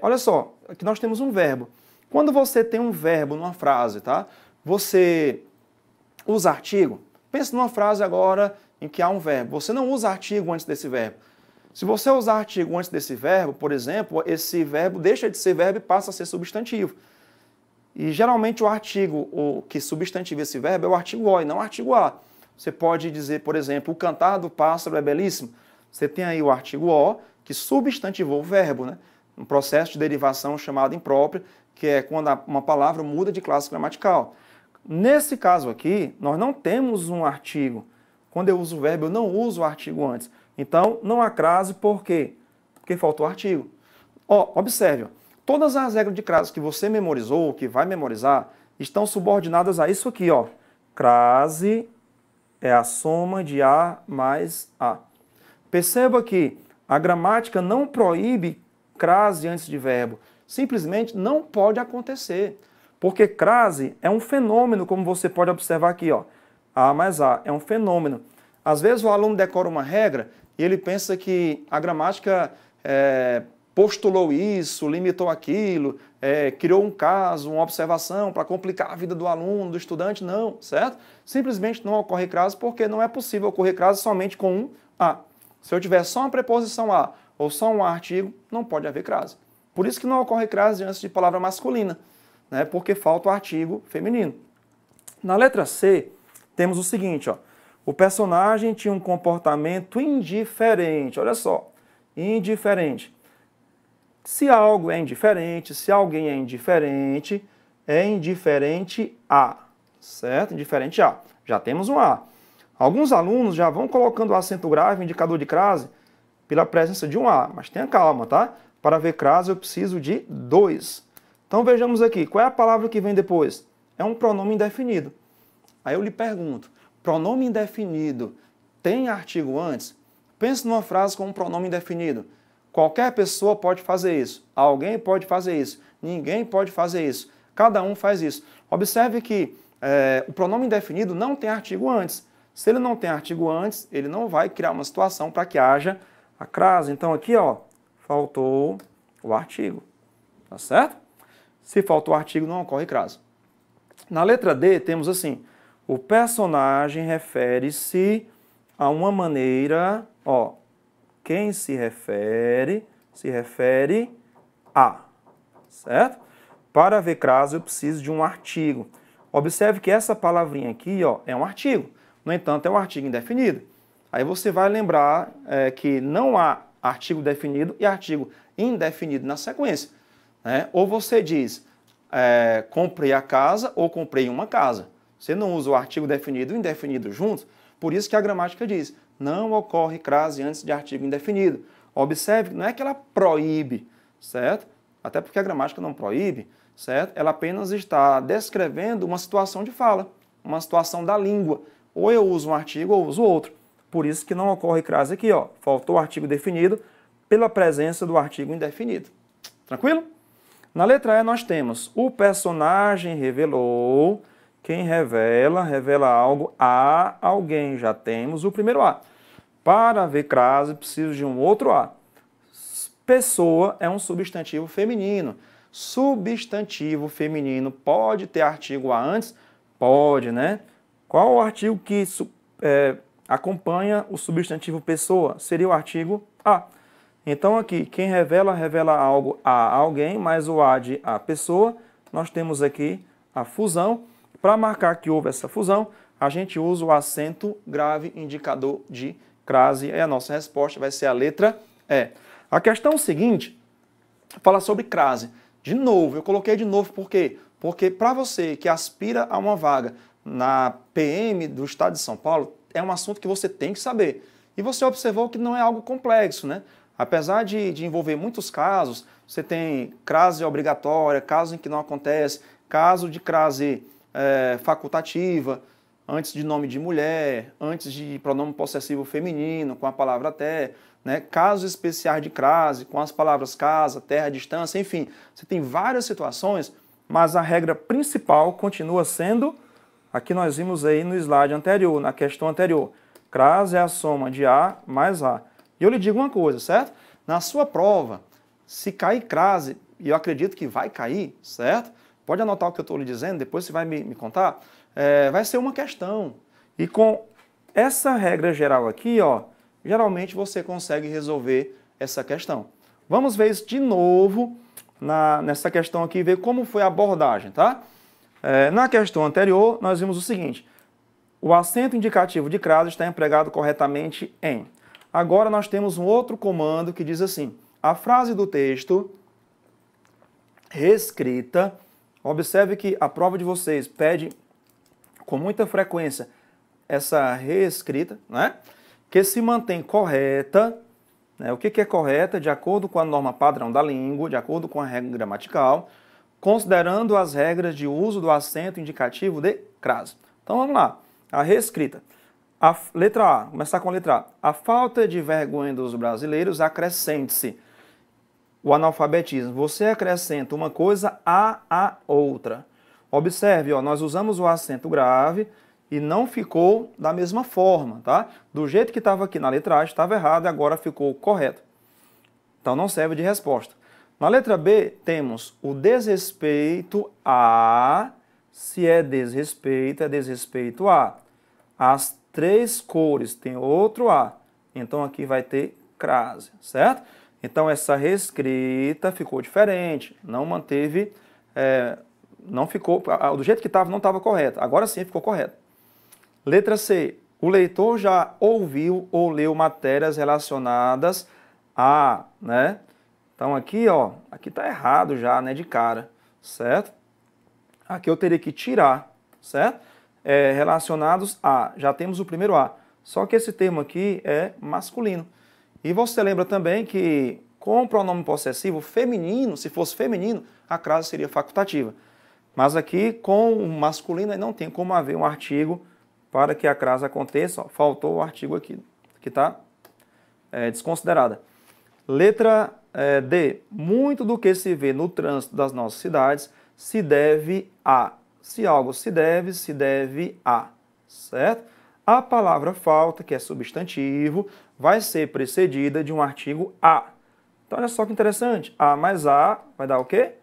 Olha só, aqui nós temos um verbo. Quando você tem um verbo numa frase, tá? Você usa artigo. Pense numa frase agora em que há um verbo. Você não usa artigo antes desse verbo. Se você usar artigo antes desse verbo, por exemplo, esse verbo deixa de ser verbo e passa a ser substantivo. E geralmente o artigo que substantiva esse verbo é o artigo O e não o artigo A. Você pode dizer, por exemplo, o cantar do pássaro é belíssimo. Você tem aí o artigo O que substantivou o verbo, né? Um processo de derivação chamado impróprio, que é quando uma palavra muda de classe gramatical. Nesse caso aqui, nós não temos um artigo. Quando eu uso o verbo, eu não uso o artigo antes. Então, não há crase, por quê? Porque faltou o artigo. Observe, todas as regras de crase que você memorizou, que vai memorizar, estão subordinadas a isso aqui, ó. Crase é a soma de A mais A. Perceba que a gramática não proíbe crase antes de verbo. Simplesmente não pode acontecer. Porque crase é um fenômeno, como você pode observar aqui, ó. A mais A é um fenômeno. Às vezes o aluno decora uma regra e ele pensa que a gramática postulou isso, limitou aquilo, criou um caso, uma observação para complicar a vida do aluno, do estudante. Não, certo? Simplesmente não ocorre crase porque não é possível ocorrer crase somente com um A. Se eu tiver só uma preposição A ou só um artigo, não pode haver crase. Por isso que não ocorre crase diante de palavra masculina, né? Porque falta o artigo feminino. Na letra C, temos o seguinte, ó. O personagem tinha um comportamento indiferente. Olha só, indiferente. Se algo é indiferente, se alguém é indiferente a, certo? Indiferente a. Já temos um A. Alguns alunos já vão colocando o acento grave, indicador de crase, pela presença de um A. Mas tenha calma, tá? Para ver crase eu preciso de dois. Então vejamos aqui, qual é a palavra que vem depois? É um pronome indefinido. Aí eu lhe pergunto, pronome indefinido tem artigo antes? Pense numa frase com um pronome indefinido. Qualquer pessoa pode fazer isso. Alguém pode fazer isso. Ninguém pode fazer isso. Cada um faz isso. Observe que o pronome indefinido não tem artigo antes. Se ele não tem artigo antes, ele não vai criar uma situação para que haja a crase. Então aqui, ó, faltou o artigo. Tá certo? Se faltou o artigo, não ocorre crase. Na letra D, temos assim, o personagem refere-se a uma maneira, ó, quem se refere a, certo? Para ver crase, eu preciso de um artigo. Observe que essa palavrinha aqui, ó, é um artigo. No entanto, é um artigo indefinido. Aí você vai lembrar que não há artigo definido e artigo indefinido na sequência. Né? Ou você diz, comprei a casa ou comprei uma casa. Você não usa o artigo definido e o indefinido juntos, por isso que a gramática diz, não ocorre crase antes de artigo indefinido. Observe que não é que ela proíbe, certo? Até porque a gramática não proíbe, certo? Ela apenas está descrevendo uma situação de fala, uma situação da língua. Ou eu uso um artigo ou uso outro. Por isso que não ocorre crase aqui, ó. Faltou o artigo definido pela presença do artigo indefinido. Tranquilo? Na letra E nós temos o personagem revelou, quem revela, revela algo a alguém. Já temos o primeiro A. Para haver crase, preciso de um outro A. Pessoa é um substantivo feminino. Substantivo feminino pode ter artigo A antes? Pode, né? Qual o artigo que acompanha o substantivo pessoa? Seria o artigo A. Então aqui, quem revela, revela algo a alguém, mais o A de a pessoa. Nós temos aqui a fusão. Para marcar que houve essa fusão, a gente usa o acento grave indicador de crase. E a nossa resposta vai ser a letra E. A questão seguinte fala sobre crase. De novo, eu coloquei de novo por quê? Porque para você que aspira a uma vaga na PM do Estado de São Paulo, é um assunto que você tem que saber. E você observou que não é algo complexo, né? Apesar de envolver muitos casos, você tem crase obrigatória, casos em que não acontece, caso de crase facultativa, antes de nome de mulher, antes de pronome possessivo feminino, com a palavra até, né? Casos especiais de crase, com as palavras casa, terra, distância, enfim. Você tem várias situações, mas a regra principal continua sendo, aqui nós vimos aí no slide anterior, na questão anterior, crase é a soma de A mais A. E eu lhe digo uma coisa, certo? Na sua prova, se cair crase, e eu acredito que vai cair, certo? Pode anotar o que eu estou lhe dizendo, depois você vai me contar. Vai ser uma questão. E com essa regra geral aqui, ó, geralmente você consegue resolver essa questão. Vamos ver isso de novo nessa questão aqui, ver como foi a abordagem, tá? Na questão anterior, nós vimos o seguinte. O acento indicativo de crase está empregado corretamente em. Agora nós temos um outro comando que diz assim, a frase do texto reescrita, observe que a prova de vocês pede com muita frequência essa reescrita, né? Que se mantém correta, né? O que é correta? De acordo com a norma padrão da língua, de acordo com a regra gramatical, considerando as regras de uso do acento indicativo de crase. Então vamos lá, a reescrita. A letra A, começar com a letra A. A falta de vergonha dos brasileiros acrescente-se. O analfabetismo. Você acrescenta uma coisa a outra. Observe, ó, nós usamos o acento grave e não ficou da mesma forma, tá? Do jeito que estava aqui na letra A, estava errado e agora ficou correto. Então não serve de resposta. Na letra B, temos o desrespeito a. Se é desrespeito a. As três cores tem outro A. Então aqui vai ter crase, certo? Então essa reescrita ficou diferente, não manteve, não ficou, do jeito que estava não estava correto, agora sim ficou correto. Letra C, o leitor já ouviu ou leu matérias relacionadas a, né? Então aqui, ó, aqui está errado já, né, de cara, certo? Aqui eu teria que tirar, certo? Relacionados a, já temos o primeiro A, só que esse termo aqui é masculino. E você lembra também que com o pronome possessivo feminino, se fosse feminino, a crase seria facultativa. Mas aqui com o masculino não tem como haver um artigo para que a crase aconteça. Ó, faltou o artigo aqui, que está desconsiderada. Letra D. Muito do que se vê no trânsito das nossas cidades se deve a. Se algo se deve a. Certo? A palavra falta, que é substantivo, vai ser precedida de um artigo a. Então, olha só que interessante. A mais a vai dar o quê?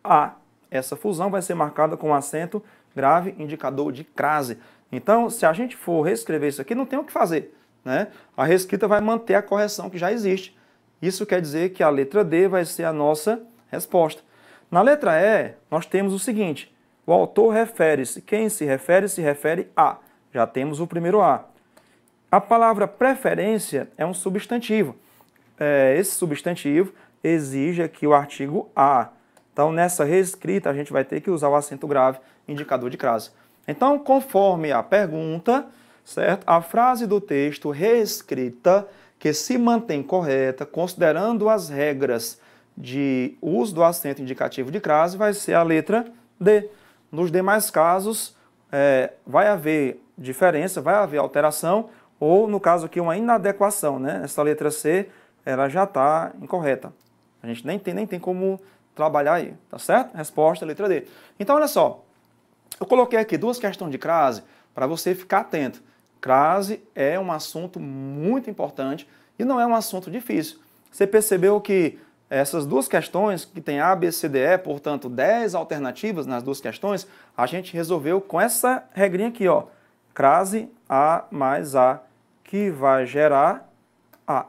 A. Essa fusão vai ser marcada com acento grave, indicador de crase. Então, se a gente for reescrever isso aqui, não tem o que fazer, né? A reescrita vai manter a correção que já existe. Isso quer dizer que a letra D vai ser a nossa resposta. Na letra E, nós temos o seguinte. O autor refere-se. Quem se refere a. Já temos o primeiro A. A palavra preferência é um substantivo. Esse substantivo exige aqui o artigo a. Então, nessa reescrita, a gente vai ter que usar o acento grave, indicador de crase. Então, conforme a pergunta, certo? A frase do texto reescrita que se mantém correta, considerando as regras de uso do acento indicativo de crase, vai ser a letra D. Nos demais casos, vai haver diferença, vai haver alteração, ou no caso aqui uma inadequação, né? Essa letra C, ela já está incorreta. A gente nem tem como trabalhar aí, tá certo? Resposta, letra D. Então, olha só, eu coloquei aqui duas questões de crase para você ficar atento. Crase é um assunto muito importante e não é um assunto difícil. Você percebeu que essas duas questões, que tem A, B, C, D, E, portanto, 10 alternativas nas duas questões, a gente resolveu com essa regrinha aqui, ó. Crase A mais A, que vai gerar A,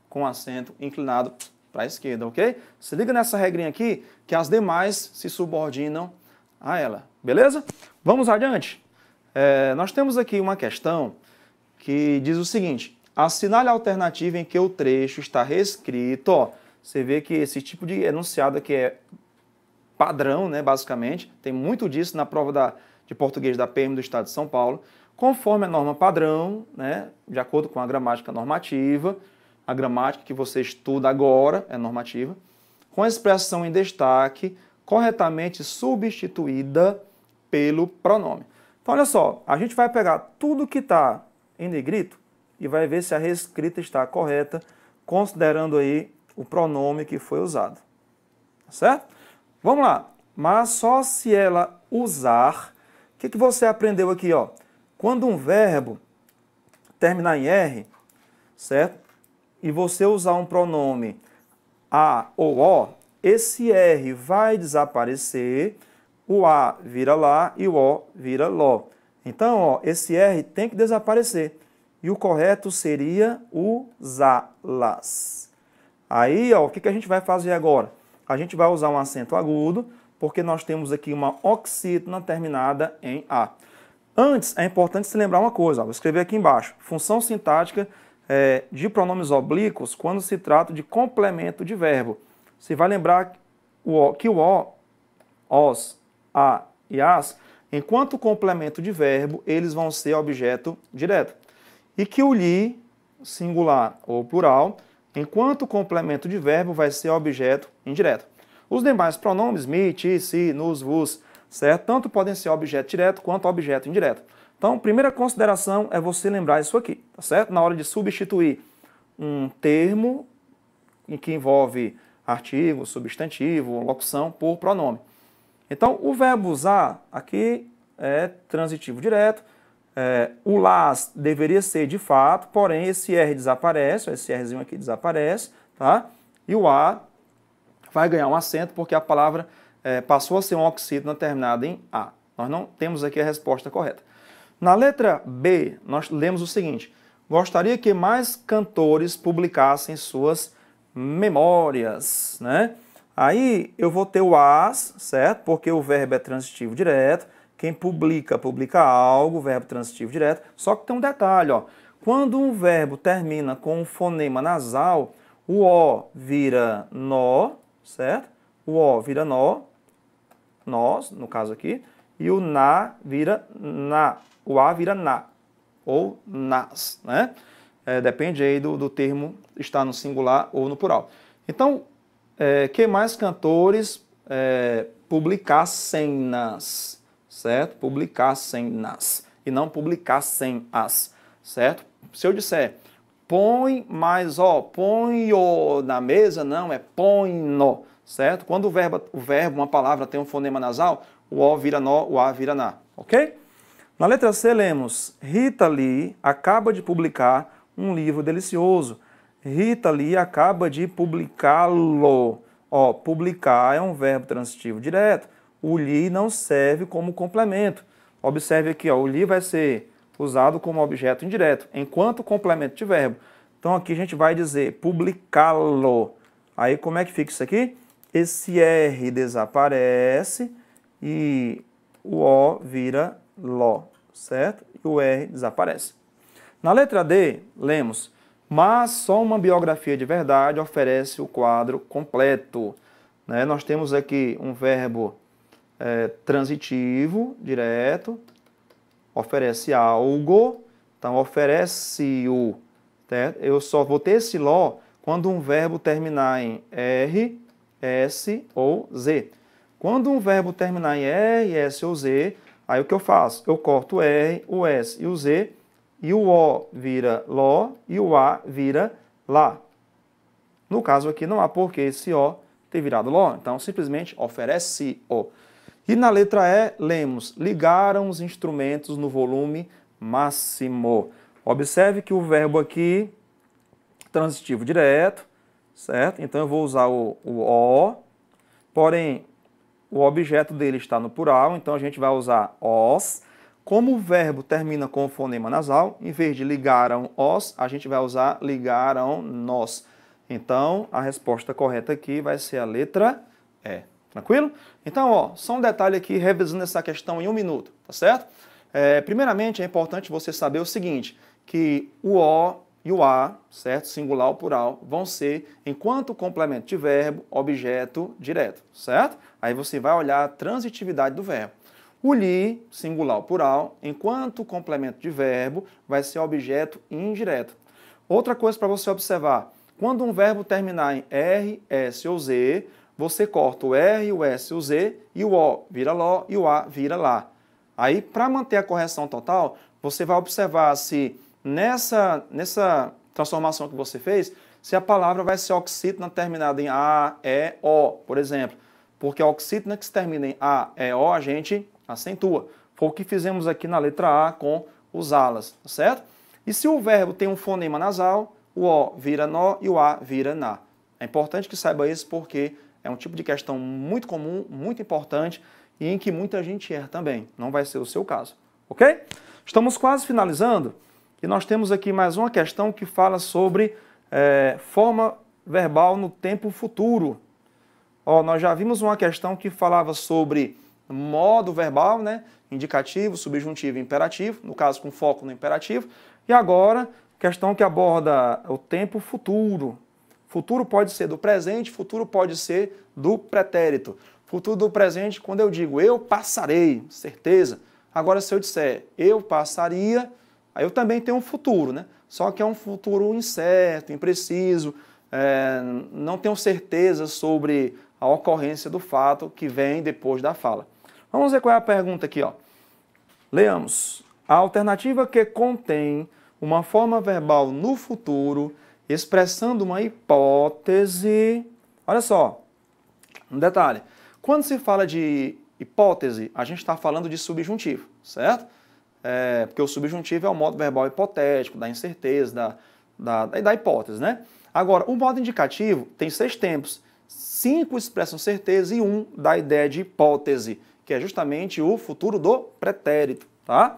com acento inclinado para a esquerda, ok? Se liga nessa regrinha aqui, que as demais se subordinam a ela, beleza? Vamos adiante. Nós temos aqui uma questão que diz o seguinte: assinale a alternativa em que o trecho está reescrito. Ó, você vê que esse tipo de enunciado aqui é padrão, né, basicamente. Tem muito disso na prova de português da PM do Estado de São Paulo. Conforme a norma padrão, né, de acordo com a gramática normativa, a gramática que você estuda agora é normativa, com a expressão em destaque corretamente substituída pelo pronome. Então, olha só, a gente vai pegar tudo que está em negrito e vai ver se a reescrita está correta, considerando aí o pronome que foi usado. Tá certo? Vamos lá. Mas só se ela usar... O que você aprendeu aqui, ó? Quando um verbo terminar em R, certo? E você usar um pronome A ou O, esse R vai desaparecer, o A vira lá e o O vira ló. Então, ó, esse R tem que desaparecer. E o correto seria usá-las. Aí, ó, o que a gente vai fazer agora? A gente vai usar um acento agudo, porque nós temos aqui uma oxítona terminada em A. Antes, é importante se lembrar uma coisa, ó, vou escrever aqui embaixo. Função sintática de pronomes oblíquos quando se trata de complemento de verbo. Você vai lembrar que o O, os, a e as, enquanto complemento de verbo, eles vão ser objeto direto. E que o lhe, singular ou plural, enquanto complemento de verbo, vai ser objeto indireto. Os demais pronomes, me, ti, si, nos, vos, certo? Tanto podem ser objeto direto quanto objeto indireto. Então, primeira consideração é você lembrar isso aqui, tá certo? Na hora de substituir um termo em que envolve artigo, substantivo, locução por pronome. Então, o verbo usar aqui é transitivo direto. O las deveria ser de fato, porém esse R desaparece, esse Rzinho aqui desaparece, tá? E o A vai ganhar um acento porque a palavra passou a ser um oxítona terminada em A. Nós não temos aqui a resposta correta. Na letra B, nós lemos o seguinte: gostaria que mais cantores publicassem suas memórias, né? Aí eu vou ter o as, certo? Porque o verbo é transitivo direto. Quem publica, publica algo, verbo transitivo direto. Só que tem um detalhe, ó. Quando um verbo termina com um fonema nasal, o O vira nó, certo? O O vira nó, nós, no caso aqui, e o na vira na. O A vira na, ou nas, né? Depende aí do termo estar no singular ou no plural. Então, que mais cantores publicassem-nas, certo? Publicassem-nas, e não publicassem-as, certo? Se eu disser, põe mais ó, põe-o na mesa, não, é põe-no, certo? Quando o verbo, uma palavra tem um fonema nasal, o O vira nó, o A vira na, ok? Na letra C, lemos: Rita Lee acaba de publicar um livro delicioso. Rita Lee acaba de publicá-lo. Ó, publicar é um verbo transitivo direto. O li não serve como complemento. Observe aqui, ó, o li vai ser usado como objeto indireto, enquanto complemento de verbo. Então aqui a gente vai dizer publicá-lo. Aí como é que fica isso aqui? Esse R desaparece e o O vira ló, certo? E o R desaparece. Na letra D, lemos: mas só uma biografia de verdade oferece o quadro completo. Né? Nós temos aqui um verbo transitivo, direto, oferece algo, então oferece-o. Eu só vou ter esse ló quando um verbo terminar em R, S ou Z. Quando um verbo terminar em R, S ou Z, aí o que eu faço? Eu corto o R, o S e o Z, e o O vira ló e o A vira lá. No caso aqui não há porquê esse O ter virado ló, então simplesmente oferece-o. E na letra E, lemos, ligaram os instrumentos no volume máximo. Observe que o verbo aqui, transitivo direto, certo? Então eu vou usar o O, porém o objeto dele está no plural, então a gente vai usar os. Como o verbo termina com o fonema nasal, em vez de ligaram os, a gente vai usar ligaram nós. Então a resposta correta aqui vai ser a letra E. Tranquilo? Então, ó, só um detalhe aqui, revisando essa questão em 1 minuto, tá certo? Primeiramente, é importante você saber o seguinte, que o O e o A, certo? Singular ou plural, vão ser, enquanto complemento de verbo, objeto direto, certo? Aí você vai olhar a transitividade do verbo. O li, singular ou plural, enquanto complemento de verbo, vai ser objeto indireto. Outra coisa para você observar, quando um verbo terminar em R, S ou Z, você corta o R, o S, o Z, e o O vira ló e o A vira lá. Aí, para manter a correção total, você vai observar se nessa transformação que você fez, se a palavra vai ser oxítona terminada em A, E, O, por exemplo. Porque a oxítona que se termina em A, E, O, a gente acentua. Foi o que fizemos aqui na letra A com os alas, tá certo? E se o verbo tem um fonema nasal, o O vira nó e o A vira na. É importante que saiba isso porque é um tipo de questão muito comum, muito importante e em que muita gente erra também. Não vai ser o seu caso, ok? Estamos quase finalizando e nós temos aqui mais uma questão que fala sobre forma verbal no tempo futuro. Ó, nós já vimos uma questão que falava sobre modo verbal, né? Indicativo, subjuntivo e imperativo, no caso com foco no imperativo. E agora, questão que aborda o tempo futuro. Futuro pode ser do presente, futuro pode ser do pretérito. Futuro do presente, quando eu digo eu passarei, certeza. Agora, se eu disser eu passaria, aí eu também tenho um futuro, né? Só que é um futuro incerto, impreciso, não tenho certeza sobre a ocorrência do fato que vem depois da fala. Vamos ver qual é a pergunta aqui, ó. Leamos. A alternativa que contém uma forma verbal no futuro, expressando uma hipótese. Olha só, um detalhe. Quando se fala de hipótese, a gente está falando de subjuntivo, certo? Porque o subjuntivo é o modo verbal hipotético, da incerteza, da hipótese, né? Agora, o modo indicativo tem 6 tempos. 5 expressam certeza e 1 dá a ideia de hipótese, que é justamente o futuro do pretérito, tá?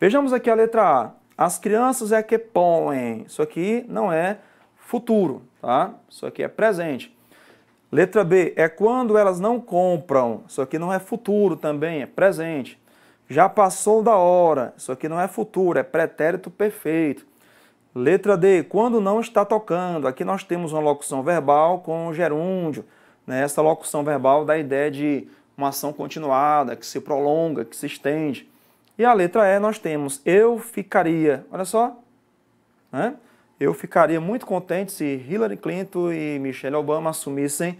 Vejamos aqui a letra A. As crianças é que põem. Isso aqui não é futuro, tá? Isso aqui é presente. Letra B. É quando elas não compram. Isso aqui não é futuro também, é presente. Já passou da hora. Isso aqui não é futuro, é pretérito perfeito. Letra D, quando não está tocando. Aqui nós temos uma locução verbal com gerúndio. Né? Essa locução verbal dá a ideia de uma ação continuada, que se prolonga, que se estende. E a letra E nós temos eu ficaria. Olha só. Né? Eu ficaria muito contente se Hillary Clinton e Michelle Obama assumissem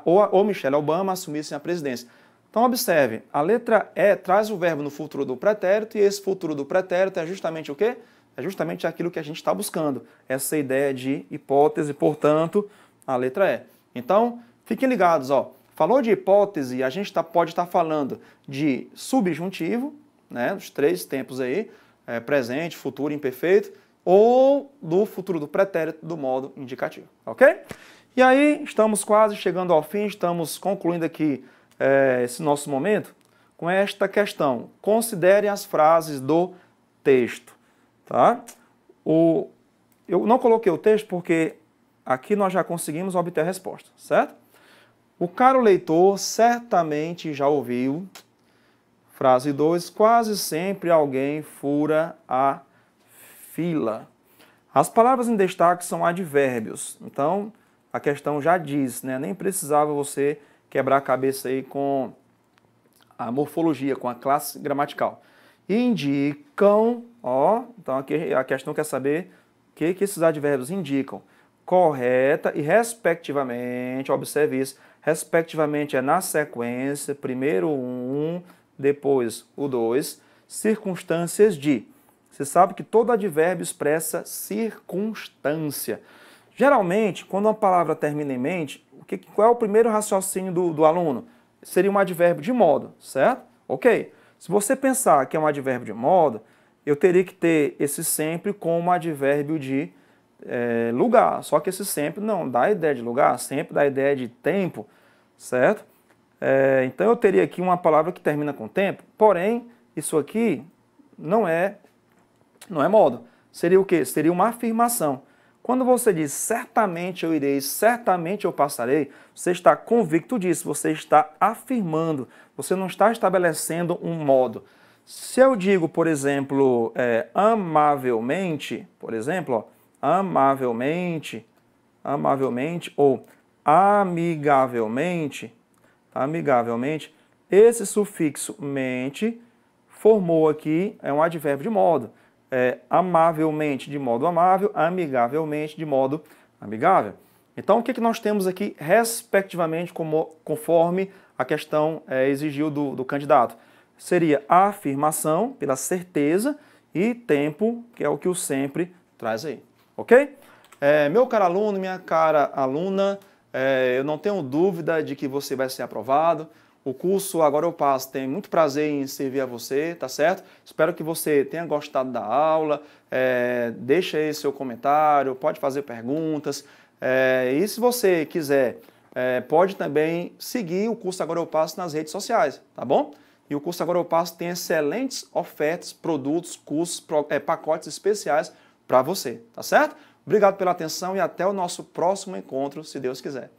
ou Michelle Obama assumissem a presidência. Então observe, a letra E traz o verbo no futuro do pretérito e esse futuro do pretérito é justamente o quê? É justamente aquilo que a gente está buscando, essa ideia de hipótese, portanto, a letra E. Então, fiquem ligados, ó. Falou de hipótese, a gente pode estar falando de subjuntivo, né, dos 3 tempos aí, presente, futuro, imperfeito, ou do futuro do pretérito do modo indicativo, ok? E aí, estamos quase chegando ao fim, estamos concluindo aqui esse nosso momento com esta questão. Considere as frases do texto. Tá? Eu não coloquei o texto porque aqui nós já conseguimos obter a resposta, certo? O caro leitor certamente já ouviu, frase 2, quase sempre alguém fura a fila. As palavras em destaque são advérbios, então a questão já diz, né? Nem precisava você quebrar a cabeça aí com a morfologia, com a classe gramatical. indicam, ó, então aqui a questão quer saber o que esses advérbios indicam. Correta e respectivamente, observe isso, respectivamente é na sequência, primeiro um, depois o dois, circunstâncias de. Você sabe que todo advérbio expressa circunstância. Geralmente, quando uma palavra termina em mente, qual é o primeiro raciocínio do aluno? Seria um advérbio de modo, certo? Ok. Se você pensar que é um advérbio de modo, eu teria que ter esse sempre como advérbio de lugar. Só que esse sempre não dá ideia de lugar, sempre dá ideia de tempo, certo? Então eu teria aqui uma palavra que termina com tempo, porém, isso aqui não é modo. Seria o quê? Seria uma afirmação. Quando você diz certamente eu irei, certamente eu passarei, você está convicto disso, você está afirmando, você não está estabelecendo um modo. Se eu digo, por exemplo, amavelmente, por exemplo, ó, amavelmente ou amigavelmente, esse sufixo mente formou aqui um advérbio de modo. Amavelmente de modo amável, amigavelmente de modo amigável. Então, o que nós temos aqui, respectivamente, conforme a questão exigiu do candidato? Seria a afirmação, pela certeza, e tempo, que é o que o sempre traz aí. Ok? Meu caro aluno, minha cara aluna, eu não tenho dúvida de que você vai ser aprovado. O curso Agora Eu Passo tem muito prazer em servir a você, tá certo? Espero que você tenha gostado da aula, deixa aí seu comentário, pode fazer perguntas. E se você quiser, pode também seguir o curso Agora Eu Passo nas redes sociais, tá bom? E o curso Agora Eu Passo tem excelentes ofertas, produtos, cursos, pacotes especiais para você, tá certo? Obrigado pela atenção e até o nosso próximo encontro, se Deus quiser.